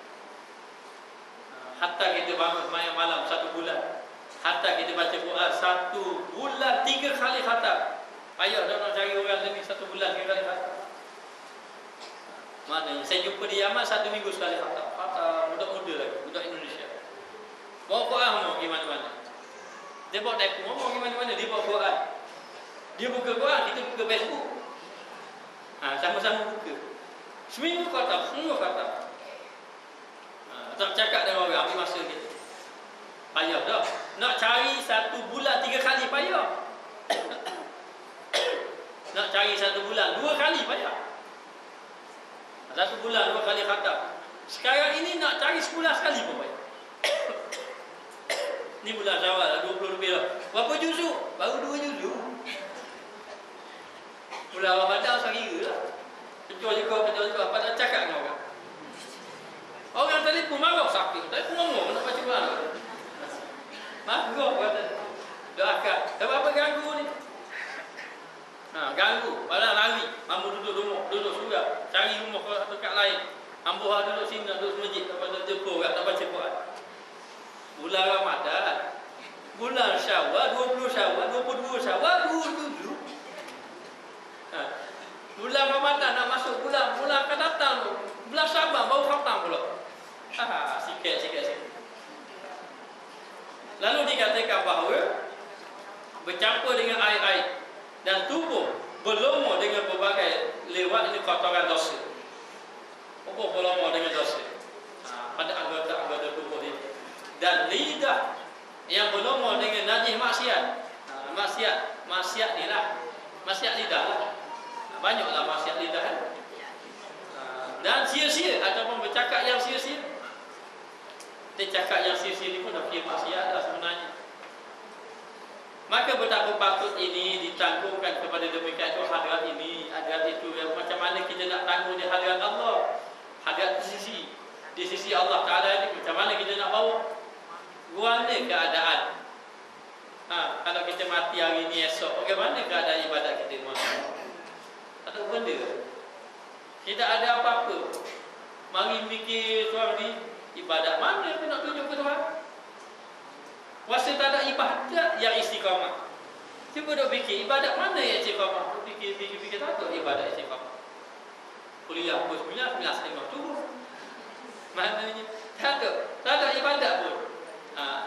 Speaker 1: Hatta kita bangun sembahyang malam 1 bulan, hatta kita baca Quran 1 bulan 3 kali khatam. Ayah dah nak cari orang lebih 1 bulan 3 kali khatam. Maknanya saya jumpa di Yaman 1 minggu sekali khatam. Khatam muda-muda lagi, budak Indonesia. Bawa Quran mau pergi mana-mana. Dia bawa telefon mau pergi mana-mana, dia bawa Quran. Dia buka Quran, kita buka Facebook. Sama-sama buka. Seminggu khatam, semua khatam. Tak cakap dengan orang, ambil masa kita. Payah dah. Nak cari 1 bulan 3 kali payah. Nak cari 1 bulan 2 kali payah. 1 bulan 2 kali khatam. Sekarang ini nak cari sebulan sekali pun payah. Ni bulan Syawal 20 lebih dah. Berapa juzuk? Baru 2 juzuk. Bulan Ramadan sehari lah. Kecuali kau apa nak cakap dengan orang. Orang telefon marah sakit. Telefon ngomong nak baca Quran. Marah kata. Doakan. Sebab apa ganggu ni? Ganggu. Padahal lari. Ambo duduk rumah, duduk surau. Cari rumah ke tempat lain. Ambo duduk sini, duduk masjid. Tak jumpa orang, tak baca Quran. Bulan Ramadan. Bulan Syawal, 20 Syawal, 22 Syawal, 27. Bulan Ramadan nak masuk bulan akan datang tu. Bulan Syaban baru khatam pula. Sikit. Lalu dikatakan bahawa bercampur dengan air dan tubuh berlumur dengan berbagai lewat ini kotoran dosa. Tubuh berlumur dengan dosa. Pada anggota-anggota tubuh ini. Dan lidah yang berlumur dengan najis maksiat. Maksiat ni lah. Maksiat lidah lah. Banyaklah maksiat lidah kan. Dan sia-sia ataupun bercakap yang sia-sia. Dia cakap yang sia-sia ni pun dah kira maksiat dah sebenarnya. Maka betapa patut ini ditanggungkan kepada demikian itu hadrat ini, hadrat itu yang macam mana kita nak tanggung di hadrat Allah. Hadrat di sisi Allah Ta'ala ini macam mana kita nak bawa. Guana keadaan. Kalau kita mati hari ini esok, bagaimana keadaan ibadat kita tak ada benda. Tidak ada apa-apa. Mari fikir tuan ni, ibadat mana aku nak tunjuk ke Tuhan? Puasa tak ada ibadat yang istiqamah. Cuba duk fikir, ibadat mana yang istiqamah? Fikir tak ada ibadat istiqamah. Kuliah pukul 9, 9.30 turun. Maknanya tak ada ibadat pun.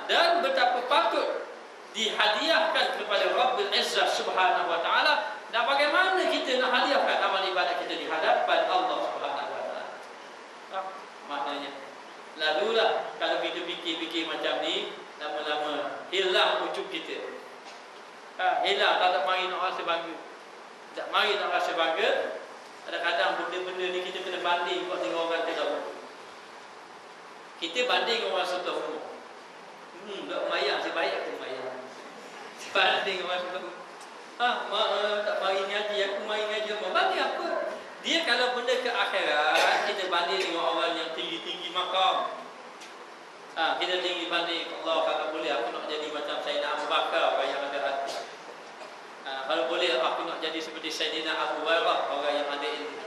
Speaker 1: Dan betapa patut dihadiahkan kepada Rabbul Izzah Subhanahu wa Ta'ala. Dan bagaimana kita nak hadiahkan amal ibadat kita di hadapan Allah Subhanahu wa Ta'ala. Maknanya lalulah kalau kita fikir-fikir macam ni, lama-lama hilang ujub kita. Hilang, tak mari nak rasa bangga. Tak mari nak rasa bangga. Kadang-kadang benda-benda ni kita kena banding buat dengan orang terdahulu. Kita banding dengan orang sebelah umur. Tak mayang, saya baik aku mayang. Banding dengan orang sebelah umur. Tak mari ngaji, aku mari ngaji. Banding apa? Dia kalau benda ke akhirat, kita banding dengan orang yang tinggi-tinggi makam. Kita tinggi banding, Allah kalau boleh aku nak jadi macam Sayyidina Abu Bakar, orang yang ada hati. Kalau boleh aku nak jadi seperti Sayyidina Abu Hurairah, orang yang ada ilmu.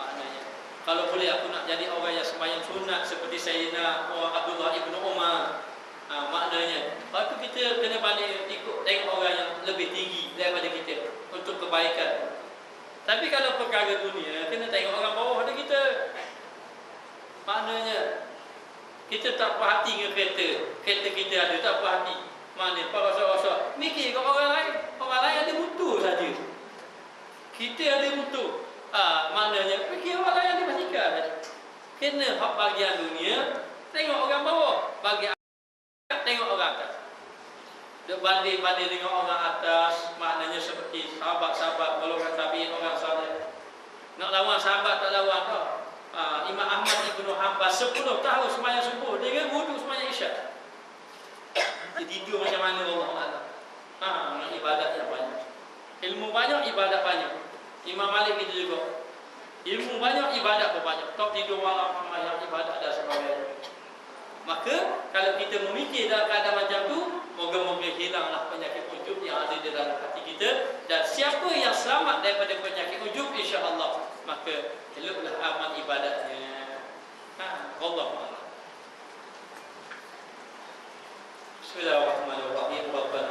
Speaker 1: Maknanya, kalau boleh aku nak jadi orang yang sembahyang sunat seperti Sayyidina Abdullah ibn Umar. Maknanya, waktu kita kena banding ikut tengok orang yang lebih tinggi daripada kita untuk kebaikan. Tapi kalau perkara dunia, kena tengok orang bawah dari kita. Maknanya, kita tak perhati dengan kereta kita ada, tak perhati. Mana pasal-pasal mikir kat orang lain ada mutu saja. Kita ada mutu. Maknanya fikir orang lain ada basikal saja. Kena hak bahagian dunia, tengok orang bawah, bagi tengok orang atas. Duk banding-banding dengan orang atas, maknanya seperti sahabat-sahabat golongan tabi'in, orang saleh. Nak lawan sahabat tak lawan tau. Imam Ahmad Ibn Hanbal 10 tahun sembahyang subuh dengan wudu sembahyang isyak. Dia tidur macam mana Allah Ta'ala. Ibadat yang banyak. Ilmu banyak, ibadat banyak. Imam Malik itu juga. Ilmu banyak, ibadat pun banyak. Tak tidur malam banyak, ibadat dan sebagainya. Maka kalau kita memikir dalam keadaan macam tu, moga-moga hilanglah penyakit ujub yang ada di dalam hati kita. Dan siapa yang selamat daripada penyakit ujub, insya-Allah, maka eloklah amal ibadatnya. Wallahu a'lam. Bismillahirrahmanirrahim. Rabbana